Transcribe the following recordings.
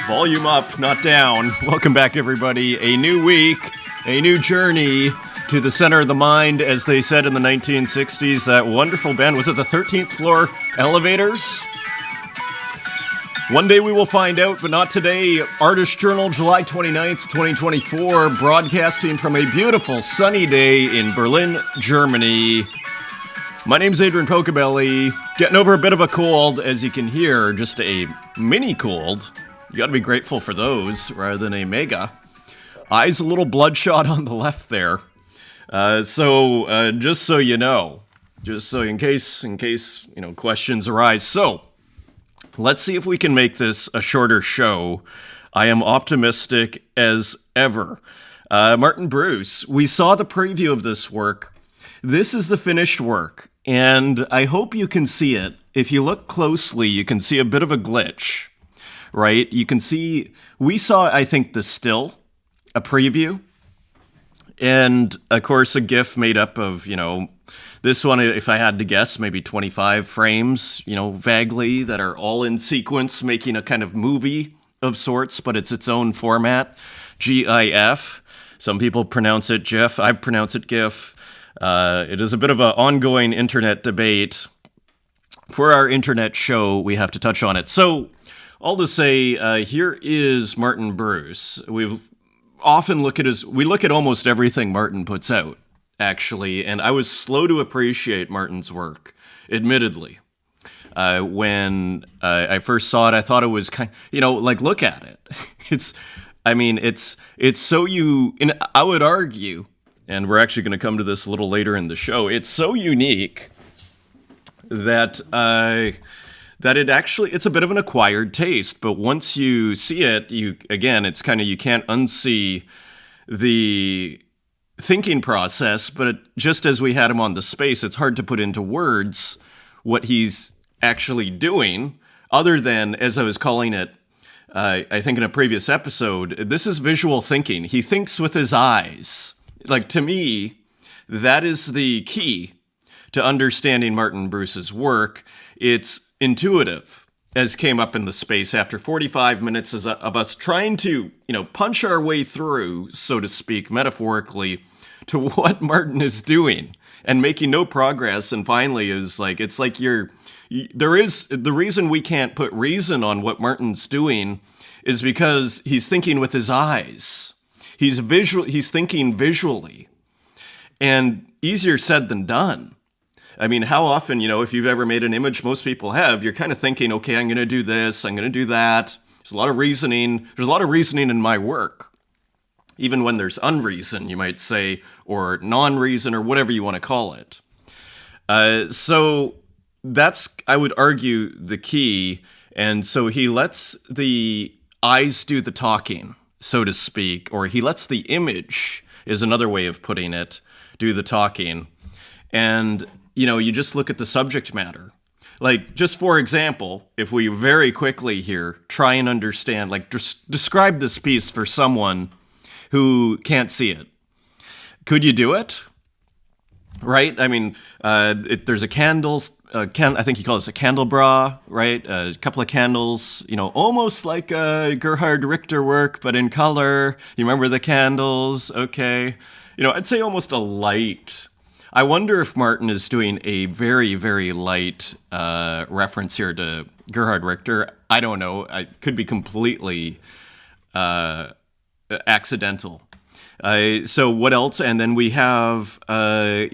Volume up, not down. Welcome back, everybody. A new week, a new journey to the center of the mind, as they said in the 1960s. That wonderful band, was it the 13th Floor Elevators? One day we will find out, but not today. Artist Journal, July 29th, 2024, broadcasting from a beautiful sunny day in Berlin, Germany. My name's Adrian Pocobelli, getting over a bit of a cold, as you can hear, just a mini cold. You gotta be grateful for those, rather than a mega. Eyes a little bloodshot on the left there. So just so you know, in case questions arise. So, let's see if we can make this a shorter show. I am optimistic as ever. Martin Bruce, we saw the preview of this work. This is the finished work, and I hope you can see it. If you look closely, you can see a bit of a glitch, right? You can see, we saw, I think, the still, a preview, and, of course, a GIF made up of, this one, if I had to guess, maybe 25 frames, vaguely, that are all in sequence, making a kind of movie of sorts, but it's its own format, GIF. Some people pronounce it GIF, I pronounce it GIF. It is a bit of an ongoing internet debate. For our internet show, we have to touch on it. So, all to say, here is Martin Bruce. We look at almost everything Martin puts out, actually, and I was slow to appreciate Martin's work, admittedly. When I first saw it, I thought it was look at it. It's so and I would argue, and we're actually going to come to this a little later in the show, it's so unique that it's a bit of an acquired taste, but once you see it, you can't unsee the thinking process, but just as we had him on the space, it's hard to put into words what he's actually doing, other than, as I was calling it, I think in a previous episode, this is visual thinking. He thinks with his eyes. To me, that is the key to understanding Martin Bruce's work. It's intuitive, as came up in the space after 45 minutes of us trying to, punch our way through, so to speak, metaphorically, to what Martin is doing and making no progress. And finally the reason we can't put reason on what Martin's doing is because he's thinking with his eyes. He's thinking visually, and easier said than done. I mean, how often, if you've ever made an image, most people have, you're kind of thinking, okay, I'm going to do this, I'm going to do that. There's a lot of reasoning in my work. Even when there's unreason, you might say, or non-reason, or whatever you want to call it. So that's, I would argue, the key. And so he lets the eyes do the talking, so to speak, or he lets the image, is another way of putting it, do the talking. And, you just look at the subject matter. Just for example, if we very quickly here try and understand, just describe this piece for someone who can't see it. Could you do it? Right? I mean, there's a candle, I think he calls it a candelabra, right? A couple of candles, almost like a Gerhard Richter work, but in color. You remember the candles? Okay. I'd say almost a light. I wonder if Martin is doing a very, very light reference here to Gerhard Richter. I don't know. I could be completely accidental. So what else? And then we have, a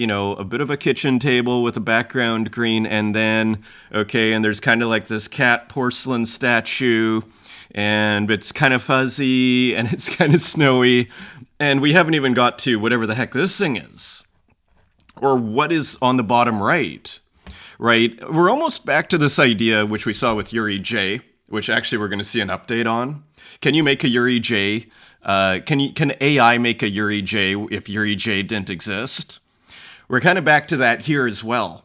bit of a kitchen table with a background green, and then, and there's kind of like this cat porcelain statue, and it's kind of fuzzy, and it's kind of snowy, and we haven't even got to whatever the heck this thing is, or what is on the bottom right. We're almost back to this idea, which we saw with Yuri J., which actually we're going to see an update on. Can you make a Yuri J? Can AI make a Yuri J if Yuri J didn't exist? We're kind of back to that here as well.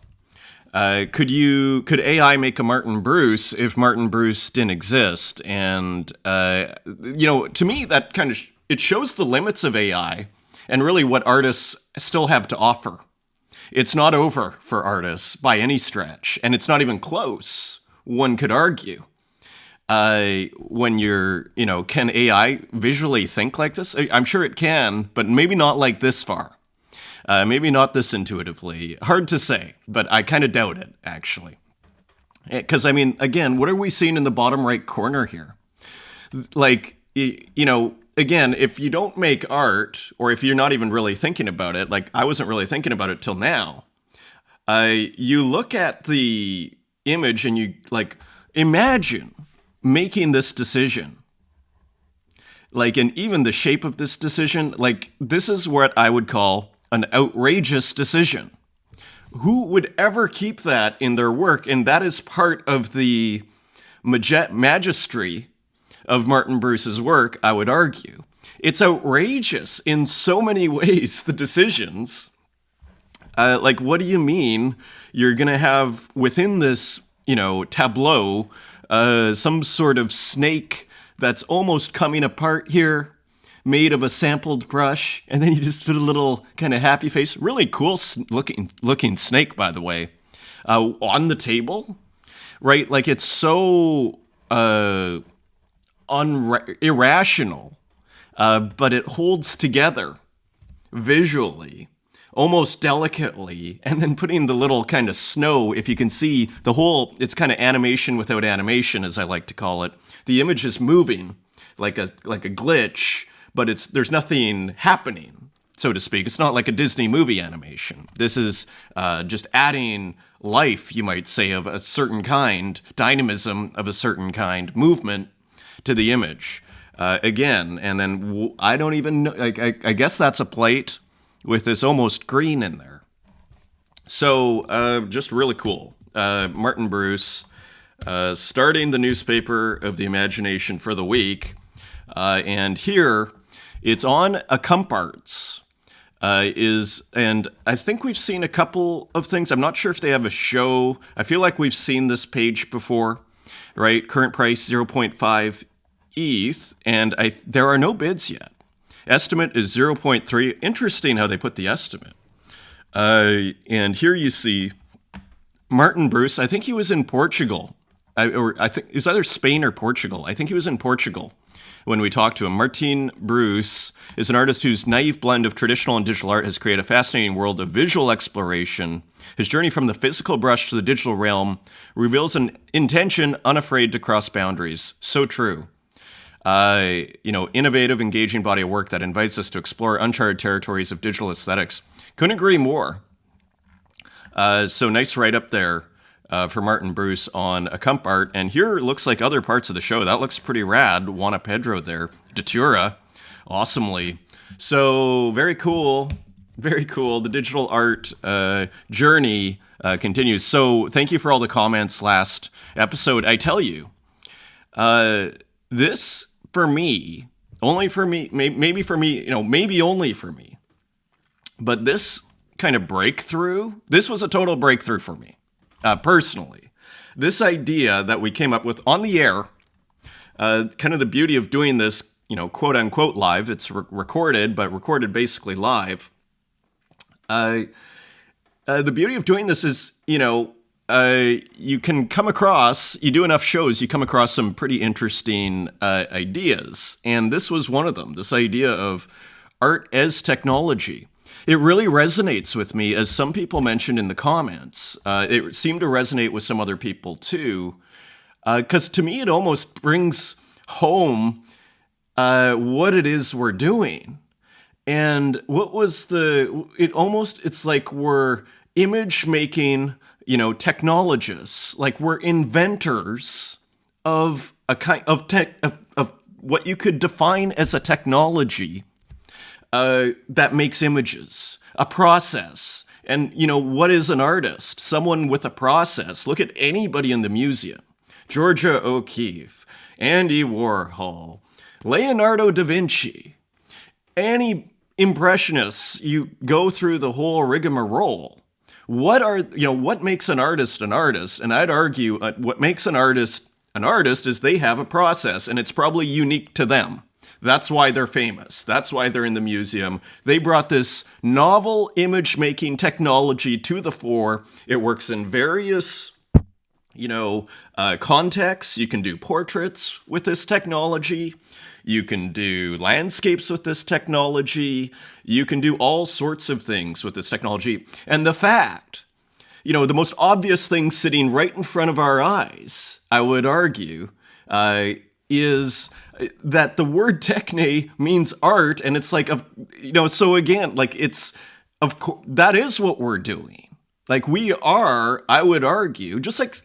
Could AI make a Martin Bruce if Martin Bruce didn't exist? And to me, that kind of it shows the limits of AI and really what artists still have to offer. It's not over for artists by any stretch, and it's not even close, one could argue. when you're, can AI visually think like this? I'm sure it can, but maybe not like this far. Maybe not this intuitively. Hard to say, but I kind of doubt it, actually. Because, I mean, again, what are we seeing in the bottom right corner here? Like, again, if you don't make art, or if you're not even really thinking about it, like I wasn't really thinking about it till now, you look at the image and you, like, imagine making this decision. Like, and even the shape of this decision, like, this is what I would call an outrageous decision. Who would ever keep that in their work? And that is part of the magistry of Martin Bruce's work, I would argue. It's outrageous in so many ways, the decisions. Like, what do you mean you're going to have within this, tableau, some sort of snake that's almost coming apart here, made of a sampled brush, and then you just put a little kind of happy face. Really cool looking snake, by the way, on the table, right? Like, it's so irrational, but it holds together visually, almost delicately, and then putting the little kind of snow, if you can see the whole, it's kind of animation without animation, as I like to call it. The image is moving like a glitch, but there's nothing happening, so to speak. It's not like a Disney movie animation. This is just adding life, you might say, of a certain kind, dynamism of a certain kind, movement to the image. Again, and then I don't even know, I guess that's a plate with this almost green in there. So just really cool. Martin Bruce starting the newspaper of the imagination for the week. And here, it's on Accomparts. And I think we've seen a couple of things. I'm not sure if they have a show. I feel like we've seen this page before, right? Current price 0.5 ETH, and there are no bids yet. Estimate is 0.3. Interesting how they put the estimate. And here you see Martin Bruce. I think he was in Portugal. I think it's either Spain or Portugal. I think he was in Portugal when we talked to him. Martin Bruce is an artist whose naive blend of traditional and digital art has created a fascinating world of visual exploration. His journey from the physical brush to the digital realm reveals an intention unafraid to cross boundaries. So true. Innovative, engaging body of work that invites us to explore uncharted territories of digital aesthetics. Couldn't agree more. So nice write-up there for Martin Bruce on Accompart. And here it looks like other parts of the show. That looks pretty rad. Juana Pedro there. Datura, awesomely. So very cool. Very cool. The digital art journey continues. So thank you for all the comments last episode. I tell you, this, for me, only for me, maybe for me, maybe only for me, but this kind of breakthrough, this was a total breakthrough for me, personally. This idea that we came up with on the air, kind of the beauty of doing this, quote unquote live, it's recorded, but recorded basically live. The beauty of doing this is, you can come across, you do enough shows, you come across some pretty interesting ideas. And this was one of them, this idea of art as technology. It really resonates with me, as some people mentioned in the comments. It seemed to resonate with some other people too. Because to me, it almost brings home what it is we're doing. And what was it's like we're image making, technologists, like we're inventors of a kind of what you could define as a technology that makes images, a process. And, what is an artist? Someone with a process. Look at anybody in the museum. Georgia O'Keeffe, Andy Warhol, Leonardo da Vinci, any impressionists, you go through the whole rigmarole. What makes an artist an artist? And I'd argue what makes an artist is they have a process, and it's probably unique to them. That's why they're famous. That's why they're in the museum. They brought this novel image-making technology to the fore. It works in various context. You can do portraits with this technology. You can do landscapes with this technology. You can do all sorts of things with this technology. And the fact, the most obvious thing sitting right in front of our eyes, I would argue, is that the word techne means art, and it's like, so again, like it's, of course, that is what we're doing. Like we are, I would argue, just like,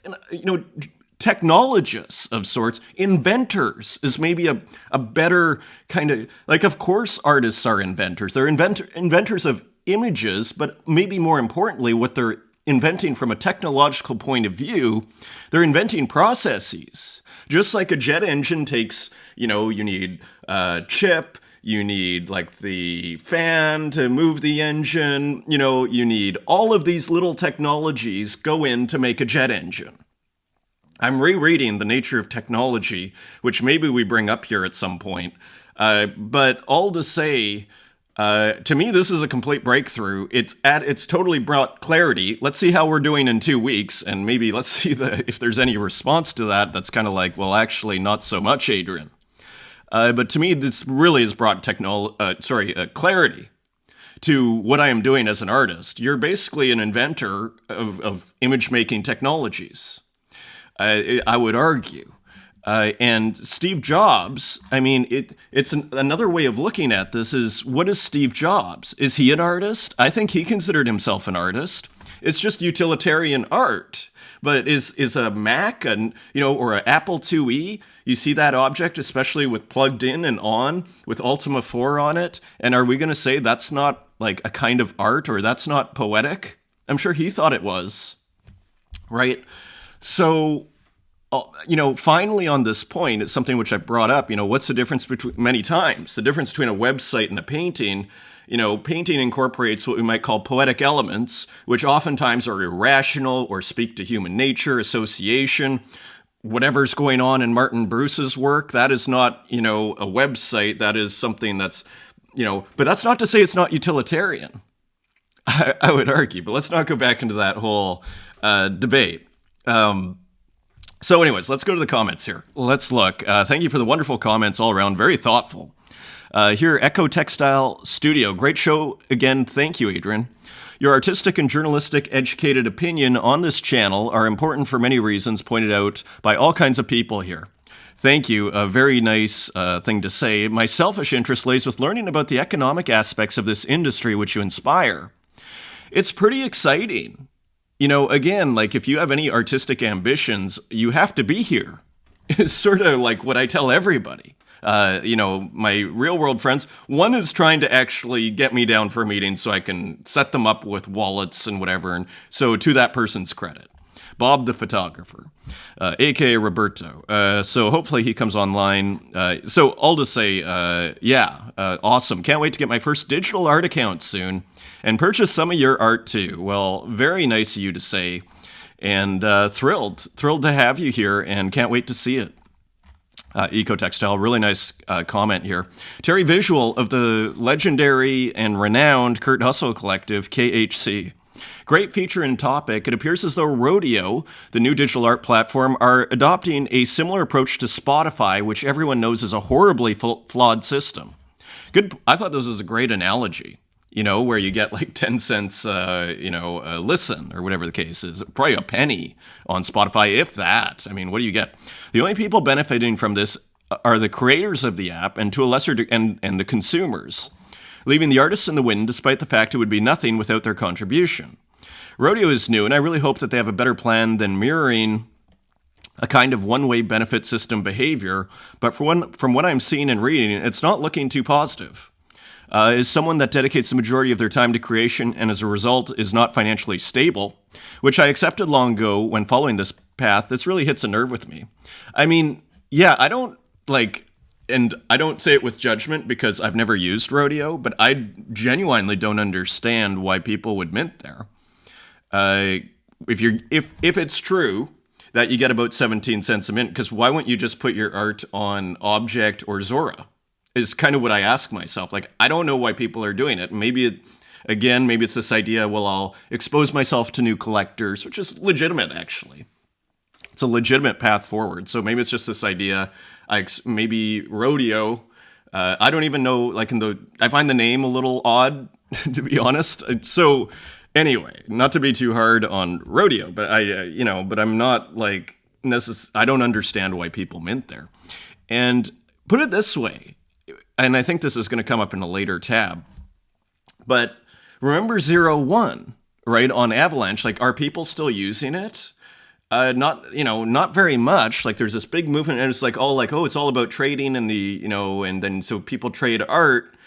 technologists of sorts, inventors is maybe a better kind of, like, of course artists are inventors. They're inventors of images, but maybe more importantly, what they're inventing from a technological point of view, they're inventing processes. Just like a jet engine takes, you need a chip, you need like the fan to move the engine, you need all of these little technologies go in to make a jet engine. I'm rereading The Nature of Technology, which maybe we bring up here at some point. But all to say, to me, this is a complete breakthrough. It's totally brought clarity. Let's see how we're doing in 2 weeks, and maybe let's see if there's any response to that. That's kind of like, well, actually, not so much, Adrian. But to me, this really has brought clarity to what I am doing as an artist. You're basically an inventor of image-making technologies, I would argue. And Steve Jobs, I mean, it's another way of looking at this is, what is Steve Jobs? Is he an artist? I think he considered himself an artist. It's just utilitarian art. But is a Mac, or an Apple IIe, you see that object, especially with plugged in and on, with Ultima 4 on it, and are we going to say that's not like a kind of art, or that's not poetic? I'm sure he thought it was, right? So, finally on this point, it's something which I brought up, what's the difference between, many times, the difference between a website and a painting. Painting incorporates what we might call poetic elements, which oftentimes are irrational or speak to human nature, association. Whatever's going on in Martin Bruce's work, that is not, a website. That is something that's, but that's not to say it's not utilitarian, I would argue. But let's not go back into that whole debate. So anyways, let's go to the comments here. Let's look. Thank you for the wonderful comments all around. Very thoughtful. Here, Echo Textile Studio. Great show again. Thank you, Adrian. Your artistic and journalistic educated opinion on this channel are important for many reasons pointed out by all kinds of people here. Thank you. A very nice thing to say. My selfish interest lays with learning about the economic aspects of this industry which you inspire. It's pretty exciting. Again, like if you have any artistic ambitions, you have to be here. It's sort of like what I tell everybody. My real world friends, one is trying to actually get me down for a meeting so I can set them up with wallets and whatever. And so to that person's credit, Bob the photographer, aka Roberto. So hopefully he comes online. So I'll just say, awesome. Can't wait to get my first digital art account soon and purchase some of your art too. Well, very nice of you to say, and thrilled to have you here, and can't wait to see it. Eco Textile, really nice comment here. Terry Visual of the legendary and renowned Kurt Hustle Collective, KHC. Great feature and topic. It appears as though Rodeo, the new digital art platform, are adopting a similar approach to Spotify, which everyone knows is a horribly flawed system. Good. I thought this was a great analogy. Where you get like 10 cents, listen, or whatever the case is. Probably a penny on Spotify, if that. I mean, what do you get? The only people benefiting from this are the creators of the app, and to a lesser and the consumers, leaving the artists in the wind, despite the fact it would be nothing without their contribution. Rodeo is new, and I really hope that they have a better plan than mirroring a kind of one-way benefit system behavior, but from what I'm seeing and reading, it's not looking too positive. Is someone that dedicates the majority of their time to creation and as a result is not financially stable, which I accepted long ago when following this path. This really hits a nerve with me. I mean, yeah, I don't say it with judgment because I've never used Rodeo, but I genuinely don't understand why people would mint there. If it's true that you get about 17 cents a mint, because why wouldn't you just put your art on Object or Zora? Is kind of what I ask myself. Like, I don't know why people are doing it. Maybe it's this idea, well, I'll expose myself to new collectors, which is legitimate, actually. It's a legitimate path forward. So maybe it's just this idea, maybe rodeo. I don't even know, like I find the name a little odd, to be honest. So anyway, not to be too hard on rodeo, but but I'm not like, I don't understand why people mint there. And put it this way, and I think this is going to come up in a later tab, but remember 01, right, on Avalanche? Like, are people still using it? Not very much. Like, there's this big movement, and it's like, it's all about trading and and then so people trade art,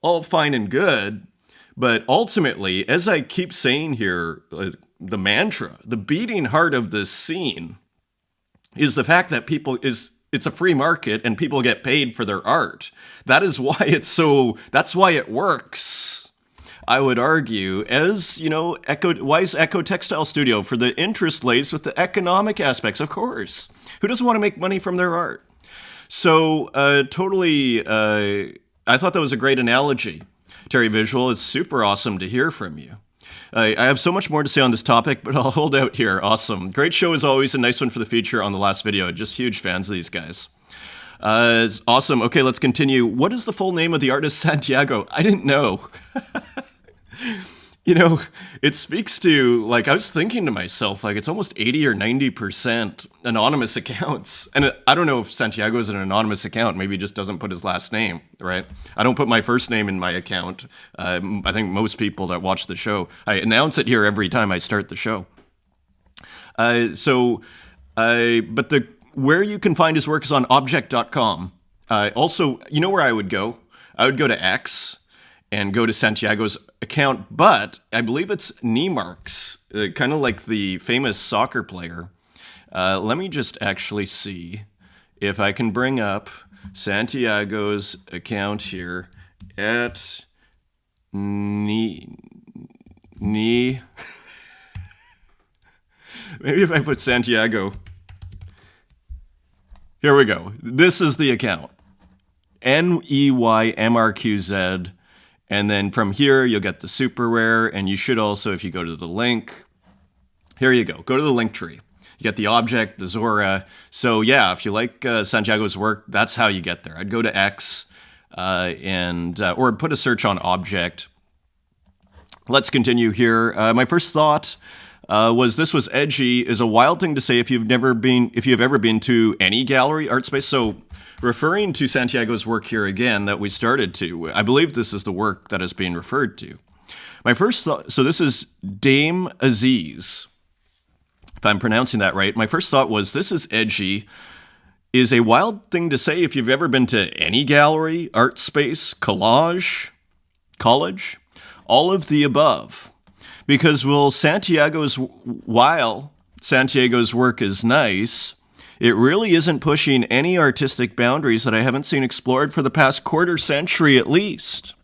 all fine and good. But ultimately, as I keep saying here, the mantra, the beating heart of this scene is the fact that it's a free market and people get paid for their art. That is why that's why it works. I would argue, as, why is Echo Textile Studio? For the interest lays with the economic aspects, of course. Who doesn't want to make money from their art? So, totally, I thought that was a great analogy. Terry Visual, it's super awesome to hear from you. I have so much more to say on this topic, but I'll hold out here. Awesome. Great show as always, a nice one for the feature on the last video. Just huge fans of these guys. It's awesome. Okay, let's continue. What is the full name of the artist Santiago? I didn't know. It speaks to, like, I was thinking to myself, like, it's almost 80 or 90% anonymous accounts. And I don't know if Santiago is an anonymous account. Maybe he just doesn't put his last name, right? I don't put my first name in my account. I think most people that watch the show, I announce it here every time I start the show. But where you can find his work is on object.com. Also, you know where I would go? I would go to X and go to Santiago's account, but I believe it's Niemarks, kind of like the famous soccer player. Let me just actually see if I can bring up Santiago's account here at Maybe if I put Santiago. Here we go. This is the account. NEYMRQZ. And then from here, you'll get the super rare, and you should also, if you go to the link, here you go. Go to the link tree. You get the object, the Zora. So yeah, if you like Santiago's work, that's how you get there. I'd go to X or put a search on object. Let's continue here. My first thought was this was edgy is a wild thing to say if you've ever been to any gallery art space. So referring to Santiago's work here again that we started to, I believe this is the work that is being referred to. My first thought, so this is Dame Aziz, if I'm pronouncing that right. My first thought was this is edgy is a wild thing to say if you've ever been to any gallery, art space, collage, college, all of the above. Because while Santiago's work is nice, it really isn't pushing any artistic boundaries that I haven't seen explored for the past quarter century at least.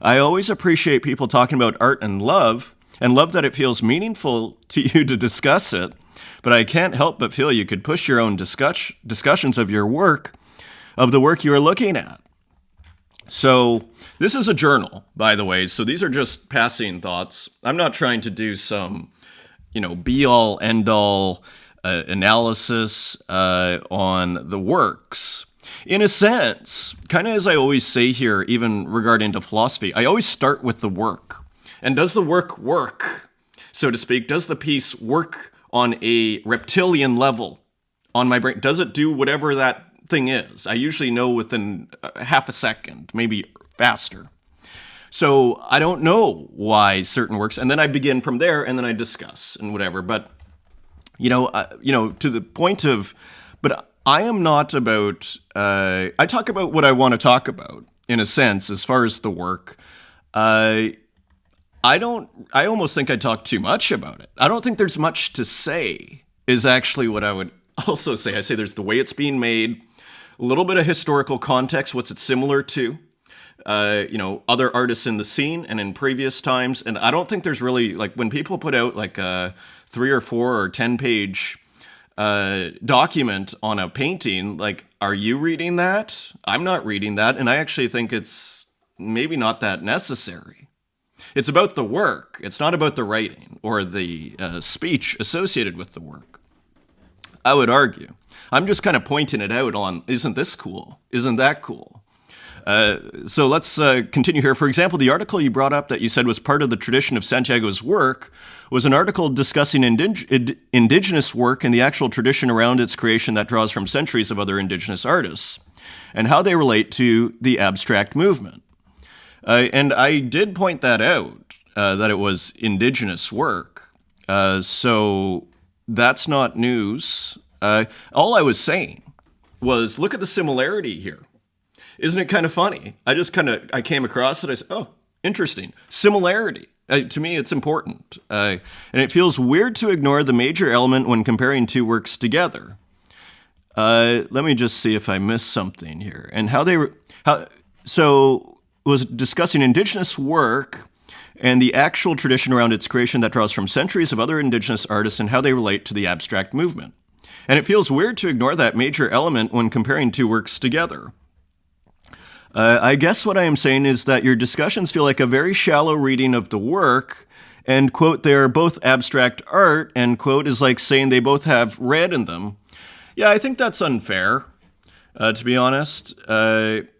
I always appreciate people talking about art and love that it feels meaningful to you to discuss it, but I can't help but feel you could push your own discussions of your work, of the work you are looking at. So this is a journal, by the way, so these are just passing thoughts. I'm not trying to do some, be-all, end-all analysis on the works. In a sense, kind of as I always say here, even regarding to philosophy, I always start with the work. And does the work, so to speak? Does the piece work on a reptilian level on my brain? Does it do whatever that thing is? I usually know within half a second, maybe faster. So I don't know why certain works, and then I begin from there, and then I discuss and whatever. But to the point of, but I am not about. I talk about what I want to talk about in a sense, as far as the work. I almost think I talk too much about it. I don't think there's much to say. Is actually what I would also say. I say there's the way it's being made, a little bit of historical context. What's it similar to? Other artists in the scene and in previous times. And I don't think there's really, like, when people put out like a 3 or 4 or 10 page document on a painting, like, are you reading that? I'm not reading that. And I actually think it's maybe not that necessary. It's about the work. It's not about the writing or the speech associated with the work. I would argue. I'm just kind of pointing it out on, isn't this cool? Isn't that cool? So let's continue here. For example, the article you brought up that you said was part of the tradition of Santiago's work was an article discussing indigenous work and the actual tradition around its creation that draws from centuries of other indigenous artists and how they relate to the abstract movement. And I did point that out, that it was indigenous work. So that's not news. All I was saying was, look at the similarity here. Isn't it kind of funny? I came across it. I said, oh, interesting. Similarity. To me, it's important. And it feels weird to ignore the major element when comparing two works together. Let me just see if I missed something here. And so was discussing indigenous work and the actual tradition around its creation that draws from centuries of other indigenous artists and how they relate to the abstract movement. And it feels weird to ignore that major element when comparing two works together. I guess what I am saying is that your discussions feel like a very shallow reading of the work, and, quote, they are both abstract art, and, quote, is like saying they both have red in them. Yeah, I think that's unfair, to be honest. Again,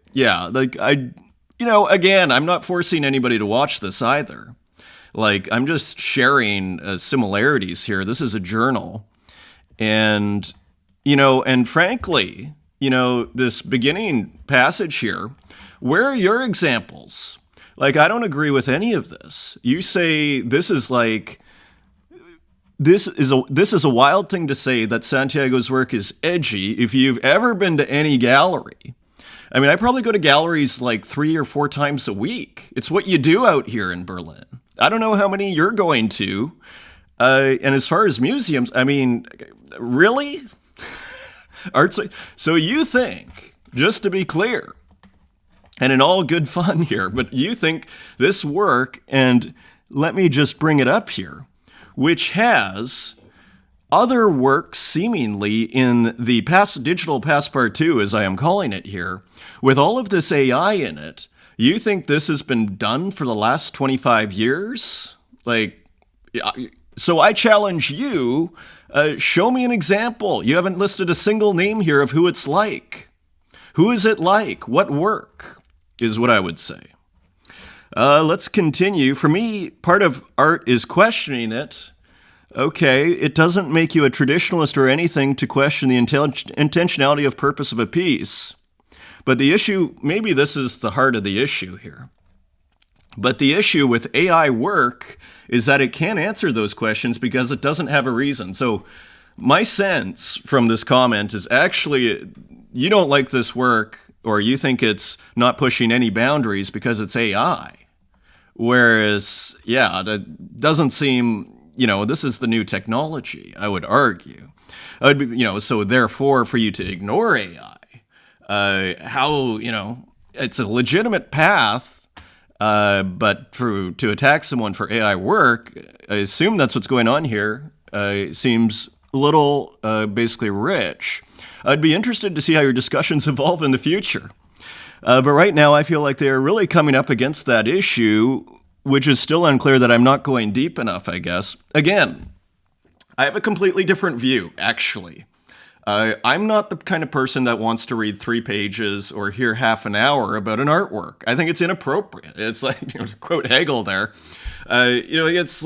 I'm not forcing anybody to watch this either. I'm just sharing similarities here. This is a journal. And, and frankly, this beginning passage here, where are your examples? I don't agree with any of this. You say this is a wild thing to say that Santiago's work is edgy if you've ever been to any gallery. I mean, I probably go to galleries 3 or 4 times a week. It's what you do out here in Berlin. I don't know how many you're going to. And as far as museums, I mean, really? So you think, just to be clear, and in all good fun here, but you think this work, and let me just bring it up here, which has other works seemingly in the digital Passepartout, as I am calling it here, with all of this AI in it, you think this has been done for the last 25 years? So I challenge you, show me an example. You haven't listed a single name here of who it's like. Who is it like? What work is what I would say. Let's continue. For me, part of art is questioning it. Okay, it doesn't make you a traditionalist or anything to question the intentionality of purpose of a piece. But the issue, maybe this is the heart of the issue here. But the issue with AI work is that it can't answer those questions because it doesn't have a reason. So my sense from this comment is actually you don't like this work or you think it's not pushing any boundaries because it's AI. Whereas, that doesn't seem, this is the new technology, I would argue. It would be, so therefore for you to ignore AI, it's a legitimate path. But to attack someone for AI work, I assume that's what's going on here, seems a little basically rich. I'd be interested to see how your discussions evolve in the future. But right now, I feel like they're really coming up against that issue, which is still unclear that I'm not going deep enough, I guess. Again, I have a completely different view, actually. I'm not the kind of person that wants to read 3 pages or hear half an hour about an artwork. I think it's inappropriate. It's to quote Hegel there, it's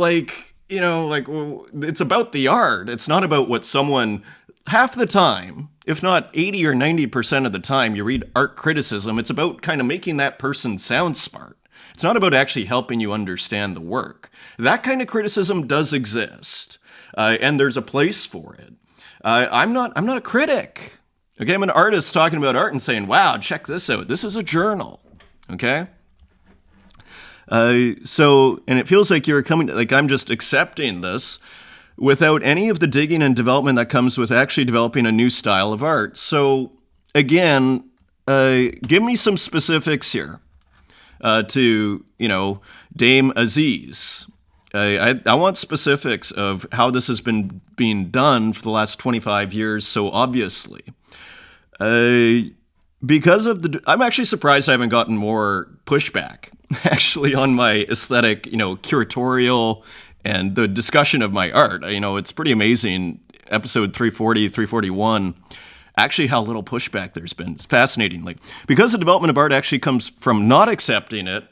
it's about the art. It's not about what someone, half the time, if not 80 or 90% of the time you read art criticism, it's about kind of making that person sound smart. It's not about actually helping you understand the work. That kind of criticism does exist, and there's a place for it. I'm not a critic. Okay, I'm an artist talking about art and saying, wow, check this out. This is a journal. Okay? And it feels like you're coming, I'm just accepting this without any of the digging and development that comes with actually developing a new style of art. So, again, give me some specifics here to, Dame Aziz. I want specifics of how this has been being done for the last 25 years so obviously. Because of I'm actually surprised I haven't gotten more pushback, actually, on my aesthetic, curatorial and the discussion of my art. It's pretty amazing episode 340, 341, actually how little pushback there's been. It's fascinating. Like, because the development of art actually comes from not accepting it.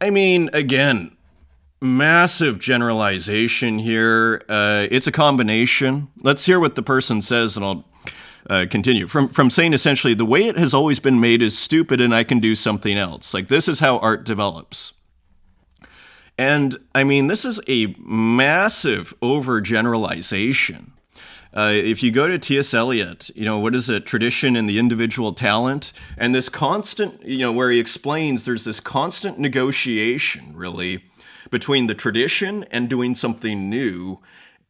I mean, again, massive generalization here. It's a combination. Let's hear what the person says, and I'll continue. From saying essentially, the way it has always been made is stupid and I can do something else. Like, this is how art develops. And, I mean, this is a massive overgeneralization. If you go to T.S. Eliot, what is it? Tradition and the individual talent. And this constant, where he explains there's this constant negotiation, really, between the tradition and doing something new.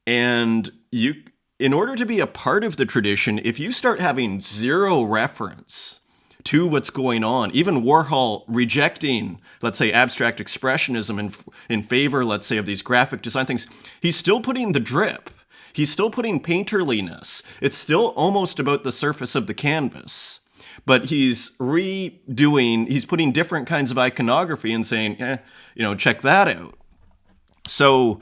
And in order to be a part of the tradition, if you start having zero reference to what's going on, even Warhol rejecting, let's say, abstract expressionism in favor, let's say, of these graphic design things, he's still putting the drip. He's still putting painterliness. It's still almost about the surface of the canvas. But he's putting different kinds of iconography and saying, check that out. So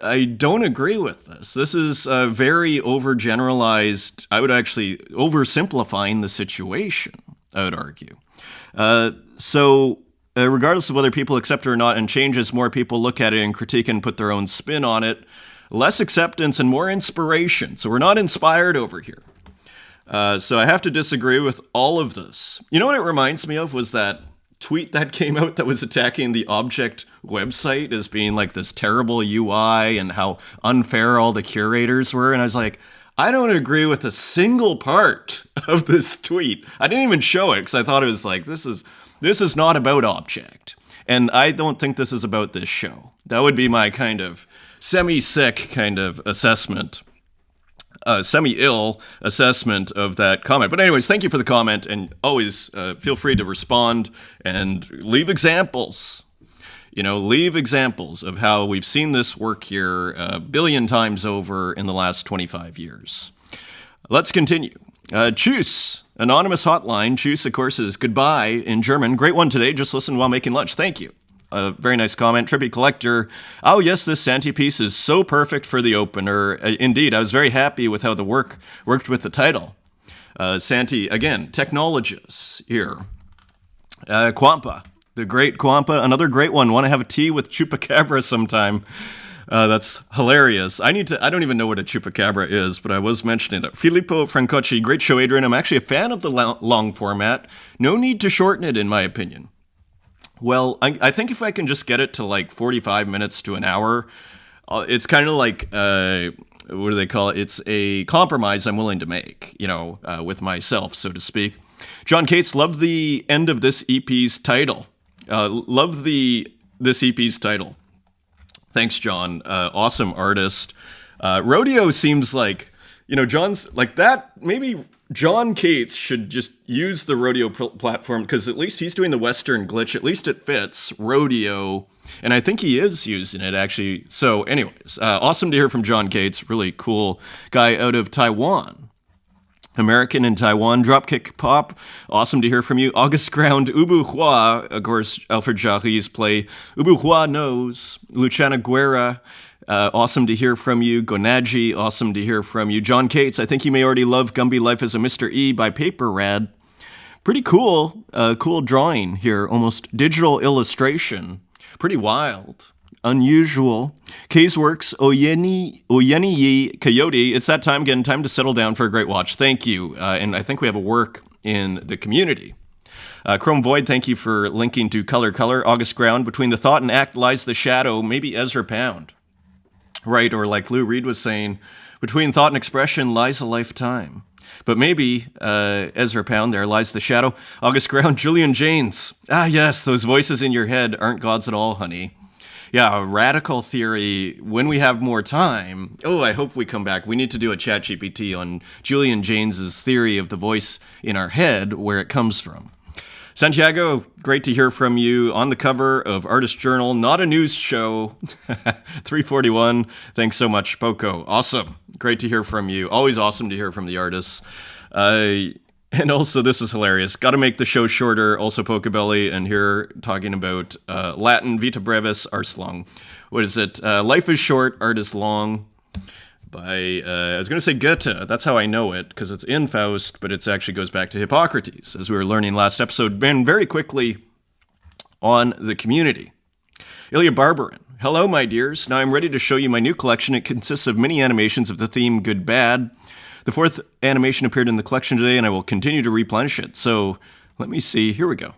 I don't agree with this. This is very overgeneralized. I would actually oversimplifying the situation, I would argue. Regardless of whether people accept it or not, and change as more people look at it and critique and put their own spin on it, less acceptance and more inspiration. So we're not inspired over here. So I have to disagree with all of this. You know what it reminds me of was that tweet that came out that was attacking the Object website as being like this terrible UI and how unfair all the curators were. And I was like, I don't agree with a single part of this tweet. I didn't even show it because I thought it was like, this is not about Object. And I don't think this is about this show. That would be my kind of semi-sick kind of assessment, semi-ill assessment of that comment. But anyways, thank you for the comment, and always feel free to respond and leave examples. Leave examples of how we've seen this work here a billion times over in the last 25 years. Let's continue. Tschüss, anonymous hotline. Tschüss, of course, is goodbye in German. Great one today. Just listen while making lunch. Thank you. Very nice comment. Trippy Collector. Oh, yes, this Santi piece is so perfect for the opener. Indeed, I was very happy with how the work worked with the title. Santi, again, technologists here. Kwampa, the great Kwampa, another great one. Want to have a tea with Chupacabra sometime. That's hilarious. I don't even know what a Chupacabra is, but I was mentioning it. Filippo Francocci, great show, Adrian. I'm actually a fan of the long format. No need to shorten it, in my opinion. Well, I think if I can just get it to like 45 minutes to an hour, it's kind of like, what do they call it? It's a compromise I'm willing to make, with myself, so to speak. John Cates, love the end of this EP's title. This EP's title. Thanks, John. Awesome artist. Rodeo seems like, John's like that. Maybe John Cates should just use the Rodeo platform because at least he's doing the Western glitch. At least it fits Rodeo. And I think he is using it, actually. So anyways, awesome to hear from John Cates. Really cool guy out of Taiwan. American in Taiwan, Dropkick Pop, awesome to hear from you. August Ground, Ubu Hua, of course, Alfred Jarry's play Ubu Hua Knows. Luciana Guerra, awesome to hear from you. Gonaji, awesome to hear from you. John Cates, I think you may already love Gumby Life as a Mr. E by Paper Rad. Pretty cool, cool drawing here, almost digital illustration. Pretty wild. Unusual. K's Works, Oyeni Yi Coyote. It's that time again, time to settle down for a great watch. Thank you. And I think we have a work in the community. Chrome Void, thank you for linking to Color. August Ground, between the thought and act lies the shadow. Maybe Ezra Pound. Right, or like Lou Reed was saying, between thought and expression lies a lifetime. But maybe, Ezra Pound, there lies the shadow. August Ground, Julian Janes. Ah, yes, those voices in your head aren't gods at all, honey. Yeah, a radical theory, when we have more time. Oh, I hope we come back. We need to do a ChatGPT on Julian Janes's theory of the voice in our head, where it comes from. Santiago, great to hear from you. On the cover of Artist Journal, not a news show. 341, thanks so much, Poco. Awesome. Great to hear from you. Always awesome to hear from the artists. And also, this is hilarious. Got to make the show shorter. Also, Pocobelli, and here talking about Latin, vita brevis, ars long. What is it? Life is short, art is long. by, I was going to say Goethe. That's how I know it, because it's in Faust, but it actually goes back to Hippocrates, as we were learning last episode. And very quickly on the community. Ilya Barbarin. Hello, my dears. Now I'm ready to show you my new collection. It consists of mini animations of the theme Good Bad. The fourth animation appeared in the collection today, and I will continue to replenish it. So let me see. Here we go.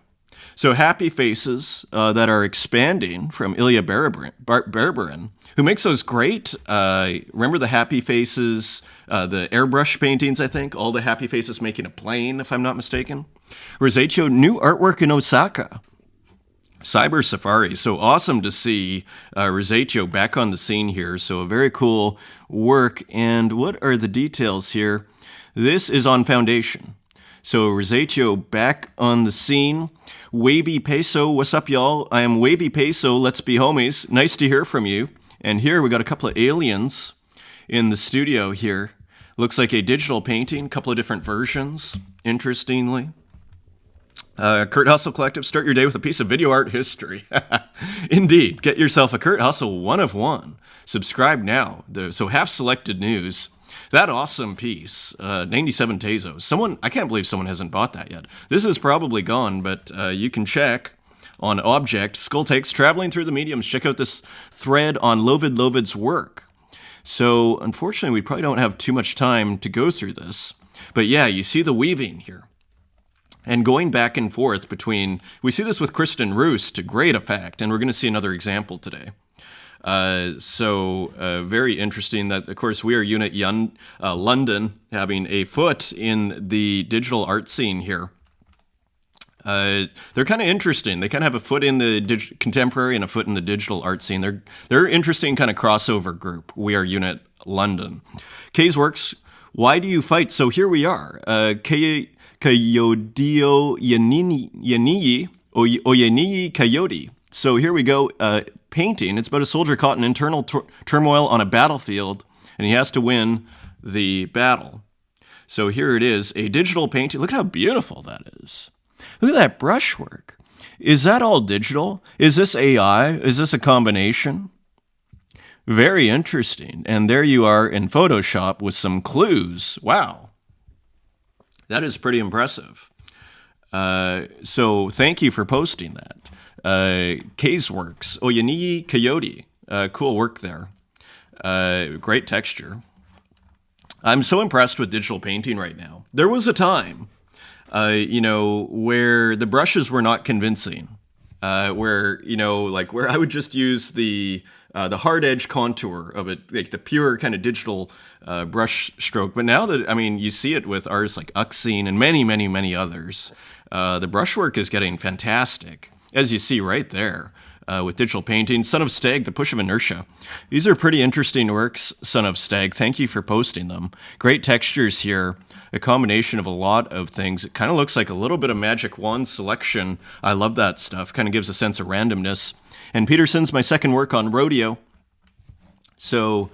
So happy faces that are expanding from Ilya Barbarin, who makes those great, remember the happy faces, the airbrush paintings, I think? All the happy faces making a plane, if I'm not mistaken. Rosetto, new artwork in Osaka. Cyber Safari. So awesome to see Rosetto back on the scene here. So a very cool work. And what are the details here? This is on Foundation. So Rosetto back on the scene. Wavy Peso, what's up, y'all? I am Wavy Peso. Let's be homies. Nice to hear from you. And here we got a couple of aliens in the studio here. Looks like a digital painting, a couple of different versions, interestingly. Kurt Hustle Collective, start your day with a piece of video art history. Indeed, get yourself a Kurt Hustle 1 of 1. Subscribe now. So have selected news. That awesome piece, 97 Tezos. I can't believe someone hasn't bought that yet. This is probably gone, but you can check on Object, Skull Takes, Traveling Through the Mediums. Check out this thread on Lovid's work. So unfortunately, we probably don't have too much time to go through this. But yeah, you see the weaving here. And going back and forth between, we see this with Kristen Roos to great effect, and we're going to see another example today. Very interesting that, of course, we are Unit London having a foot in the digital art scene here. They're kind of interesting. They kind of have a foot in the contemporary and a foot in the digital art scene. They're interesting kind of crossover group. We are Unit London. K's Works, why do you fight? So here we are. Kayodio Yanini Oyeni Coyote. So here we go. Painting. It's about a soldier caught in internal turmoil on a battlefield, and he has to win the battle. So here it is, a digital painting. Look at how beautiful that is. Look at that brushwork. Is that all digital? Is this AI? Is this a combination? Very interesting. And there you are in Photoshop with some clues. Wow. That is pretty impressive. So thank you for posting that. K's Works, Oyani Coyote, cool work there. Great texture. I'm so impressed with digital painting right now. There was a time, where the brushes were not convincing, where I would just use the hard edge contour of it, like the pure kind of digital brush stroke. But now that, you see it with artists like Uxine and many, many, many others, the brushwork is getting fantastic. As you see right there, with digital painting. Son of Stag, The Push of Inertia. These are pretty interesting works, Son of Stag. Thank you for posting them. Great textures here. A combination of a lot of things. It kind of looks like a little bit of Magic Wand selection. I love that stuff. Kind of gives a sense of randomness. And Peterson's my second work on Rodeo. So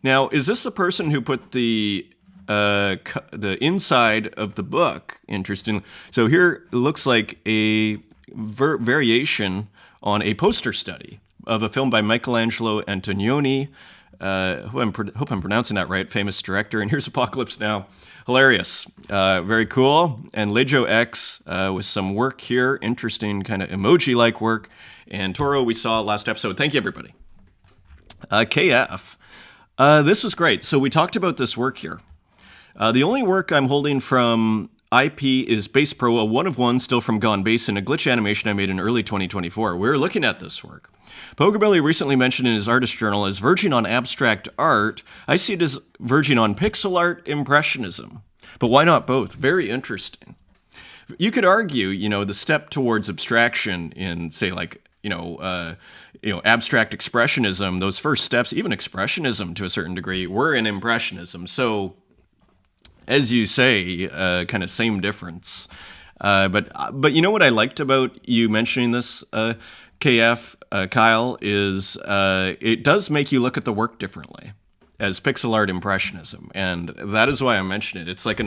now, is this the person who put the inside of the book? Interesting. So here it looks like a variation on a poster study of a film by Michelangelo Antonioni. Hope I'm pronouncing that right, famous director. And here's Apocalypse Now. Hilarious. Very cool. And Lejo X with some work here. Interesting kind of emoji-like work. And Toro we saw last episode. Thank you, everybody. KF. This was great. So we talked about this work here. The only work I'm holding from IP is Base Pro, a 1 of 1, still from Gone Basin, a glitch animation I made in early 2024. We were looking at this work. Pocobelli recently mentioned in his artist journal as verging on abstract art. I see it as verging on pixel art impressionism. But why not both? Very interesting. You could argue, the step towards abstraction in, say, abstract expressionism, those first steps, even expressionism to a certain degree, were in impressionism. So, as you say, kind of same difference. But you know what I liked about you mentioning this, KF, Kyle, is it does make you look at the work differently as pixel art impressionism. And that is why I mentioned it. It's like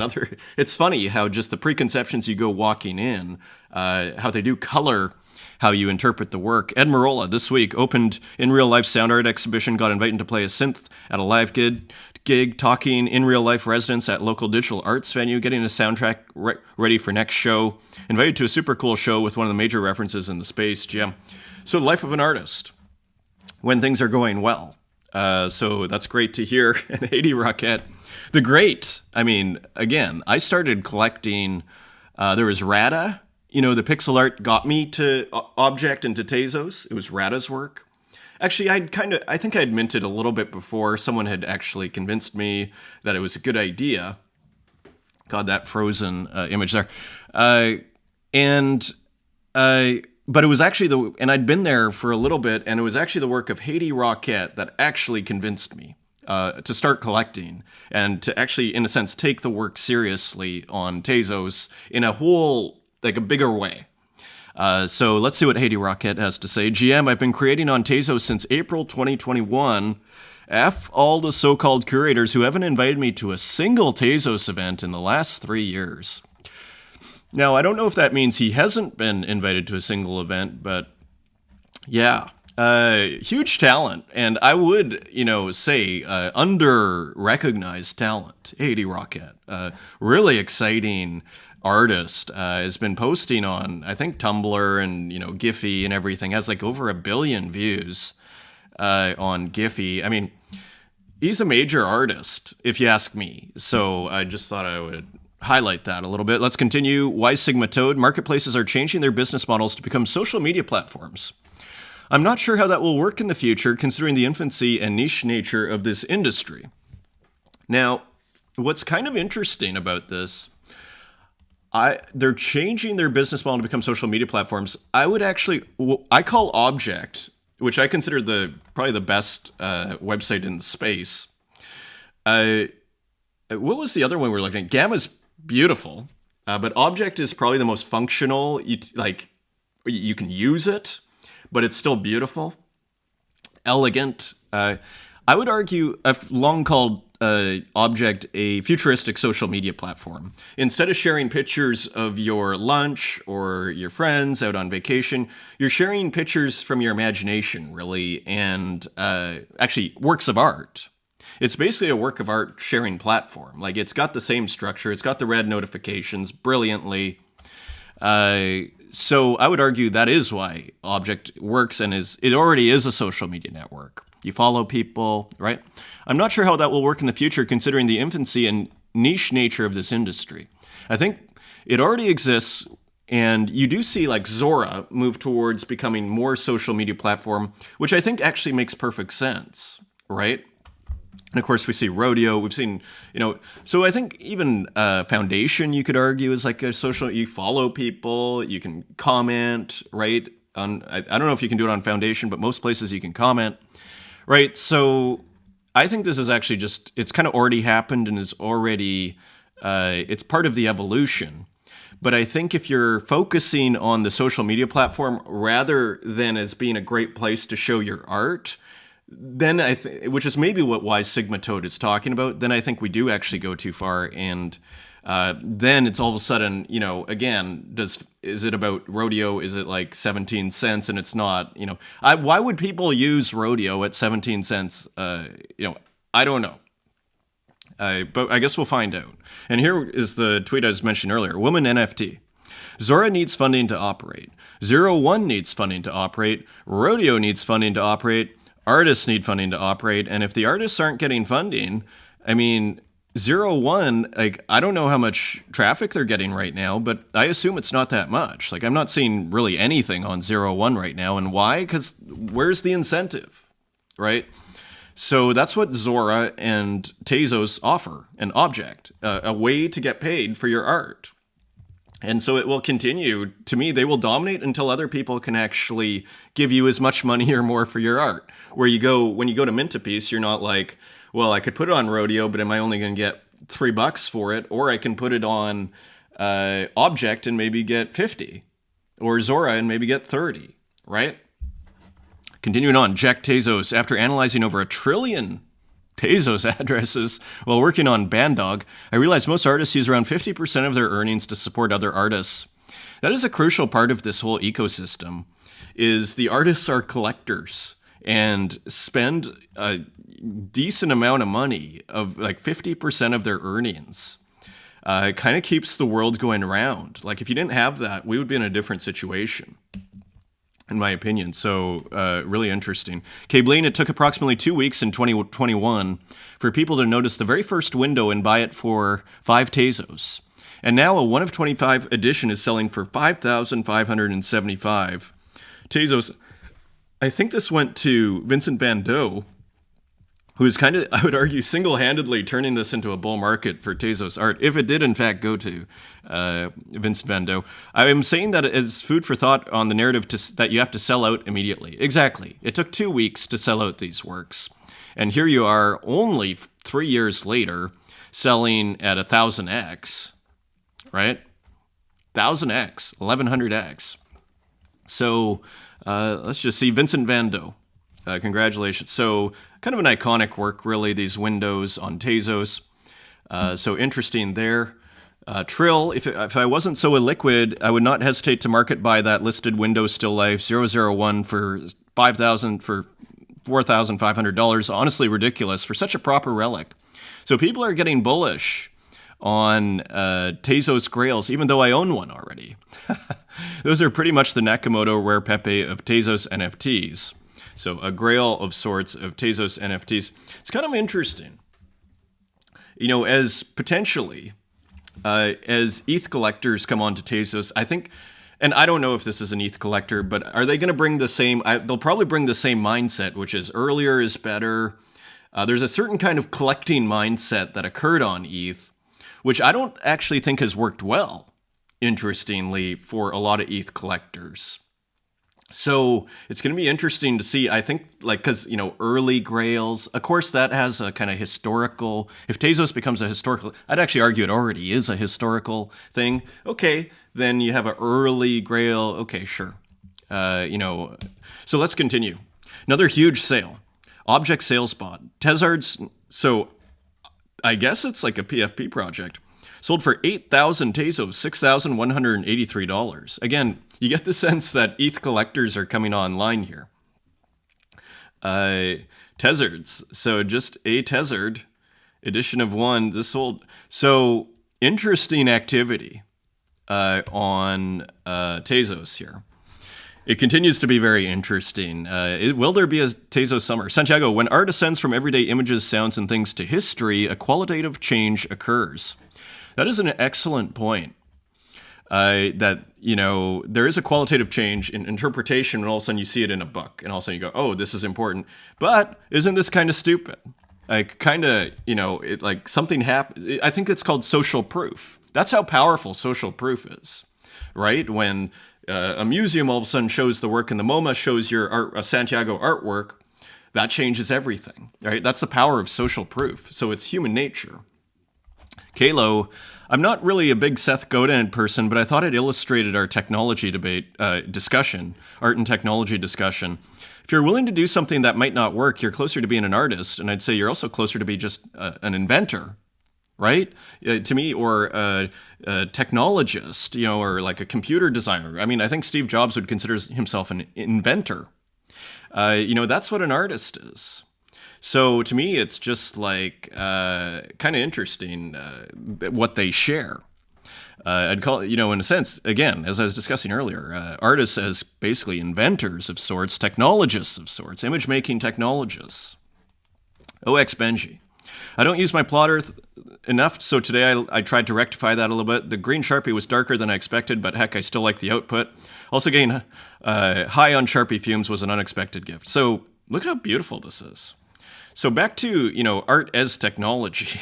it's funny how just the preconceptions you go walking in, how they do color how you interpret the work. Ed Marola this week opened in real life sound art exhibition, got invited to play a synth at a live gig, talking in real life residents at local digital arts venue, getting a soundtrack ready for next show, invited to a super cool show with one of the major references in the space, Jim. So life of an artist when things are going well. So that's great to hear. And Haiti Rocket, the great. I mean, again, I started collecting, there was Rada, the pixel art got me to Object and to Tezos. It was Rada's work. Actually, I think I'd minted a little bit before. Someone had actually convinced me that it was a good idea. God, that frozen image there. But it was actually and I'd been there for a little bit, and it was actually the work of Haiti Rocket that actually convinced me to start collecting and to actually, in a sense, take the work seriously on Tezos in a bigger way. So let's see what Haiti Rocket has to say. GM, I've been creating on Tezos since April 2021. F all the so-called curators who haven't invited me to a single Tezos event in the last 3 years. Now, I don't know if that means he hasn't been invited to a single event, but yeah, huge talent. And I would, say under-recognized talent. Haiti Rocket, really exciting artist, has been posting on, I think, Tumblr and, Giphy and everything, has like over 1 billion views on Giphy. I mean, he's a major artist, if you ask me. So I just thought I would highlight that a little bit. Let's continue. Why Sigma Toad? Marketplaces are changing their business models to become social media platforms. I'm not sure how that will work in the future, considering the infancy and niche nature of this industry. Now, what's kind of interesting about this, they're changing their business model to become social media platforms. I call Object, which I consider probably the best website in the space. What was the other one we were looking at? Gamma's beautiful, but Object is probably the most functional. You can use it, but it's still beautiful, elegant. I would argue I've long called Object a futuristic social media platform. Instead of sharing pictures of your lunch or your friends out on vacation, you're sharing pictures from your imagination, really, and actually works of art. It's basically a work of art sharing platform. Like, it's got the same structure. It's got the red notifications brilliantly. So I would argue that is why Object works and it already is a social media network. You follow people, right? I'm not sure how that will work in the future, considering the infancy and niche nature of this industry. I think it already exists, and you do see like Zora move towards becoming more social media platform, which I think actually makes perfect sense, right? And of course, we see Rodeo. We've seen, so I think even Foundation, you could argue, is like a social. You follow people, you can comment, right? I don't know if you can do it on Foundation, but most places you can comment, right? So I think this is actually it's kind of already happened and is already, it's part of the evolution. But I think if you're focusing on the social media platform rather than as being a great place to show your art, then which is maybe why Sigma Toad is talking about, then I think we do actually go too far, and then it's all of a sudden, again, is it about Rodeo? Is it like 17 cents and it's not, why would people use Rodeo at 17 cents? I don't know. But I guess we'll find out. And here is the tweet I was mentioning earlier. Woman NFT. Zora needs funding to operate. 01 needs funding to operate. Rodeo needs funding to operate. Artists need funding to operate, and if the artists aren't getting funding, I mean, 01, I don't know how much traffic they're getting right now, but I assume it's not that much. I'm not seeing really anything on 01 right now, and why? Because where's the incentive, right? So that's what Zora and Tezos offer, an object, a way to get paid for your art. And so it will continue. To me, they will dominate until other people can actually give you as much money or more for your art. When you go to mint a piece, you're not like, well, I could put it on Rodeo, but am I only going to get $3 for it? Or I can put it on Object and maybe get 50, or Zora and maybe get 30, right? Continuing on, Jack Tezos, after analyzing over 1 trillion Tezos addresses while working on Bandog, I realized most artists use around 50% of their earnings to support other artists. That is a crucial part of this whole ecosystem, is the artists are collectors and spend a decent amount of money, of like 50% of their earnings. It kind of keeps the world going around. Like if you didn't have that, we would be in a different situation, in my opinion. So really interesting. Okay, Blaine, it took approximately 2 weeks in 2021 for people to notice the very first window and buy it for 5 Tezos. And now a 1 of 25 edition is selling for 5,575 Tezos. I think this went to Vincent van Gogh, who is kind of, I would argue, single-handedly turning this into a bull market for Tezos art, if it did in fact go to Vincent van Gogh. I am saying that as food for thought on the narrative that you have to sell out immediately. Exactly. It took 2 weeks to sell out these works. And here you are, only 3 years later, selling at 1,000x, right? 1,000x, 1,100x. So let's just see, Vincent van Gogh. Congratulations. So kind of an iconic work, really, these windows on Tezos. So interesting there. Trill, if I wasn't so illiquid, I would not hesitate to market buy that listed window still life 001 for $4,500. Honestly ridiculous for such a proper relic. So people are getting bullish on Tezos Grails, even though I own one already. Those are pretty much the Nakamoto Rare Pepe of Tezos NFTs. So a grail of sorts of Tezos NFTs. It's kind of interesting. You know, as potentially, as ETH collectors come onto Tezos, I think, and I don't know if this is an ETH collector, but are they going to bring the same, they'll probably bring the same mindset, which is earlier is better. There's a certain kind of collecting mindset that occurred on ETH, which I don't actually think has worked well, interestingly, for a lot of ETH collectors. So it's going to be interesting to see, I think, like, because, you know, early grails, of course, that has a kind of historical, if Tezos becomes a historical, I'd actually argue it already is a historical thing. Okay, then you have an early grail. Okay, sure. You know, so let's continue. Another huge sale, Object Sales Bot. Tezos, so I guess it's like a PFP project. Sold for 8,000 Tezos, $6,183. Again, you get the sense that ETH collectors are coming online here. Tezards. So just a Tezard, edition of 1. This sold. So interesting activity on Tezos here. It continues to be very interesting. Will there be a Tezos summer? Santiago, when art ascends from everyday images, sounds, and things to history, a qualitative change occurs. That is an excellent point. That, you know, there is a qualitative change in interpretation when all of a sudden you see it in a book and all of a sudden you go, oh, this is important. But isn't this kind of stupid? Like, kind of, you know, it like something happened. I think it's called social proof. That's how powerful social proof is, right? When a museum all of a sudden shows the work and the MoMA shows your art, Santiago artwork, that changes everything, right? That's the power of social proof. So it's human nature. Kalo, I'm not really a big Seth Godin person, but I thought it illustrated our technology debate discussion, art and technology discussion. If you're willing to do something that might not work, you're closer to being an artist, and I'd say you're also closer to be just an inventor, right? To me, or a technologist, you know, or like a computer designer. I mean, I think Steve Jobs would consider himself an inventor. You know, that's what an artist is. So to me, it's just like kind of interesting what they share. I'd call it, you know, in a sense, again, as I was discussing earlier, artists as basically inventors of sorts, technologists of sorts, image-making technologists. OX Benji. I don't use my plotter enough, so today I tried to rectify that a little bit. The green Sharpie was darker than I expected, but heck, I still like the output. Also getting high on Sharpie fumes was an unexpected gift. So look at how beautiful this is. So back to, you know, art as technology.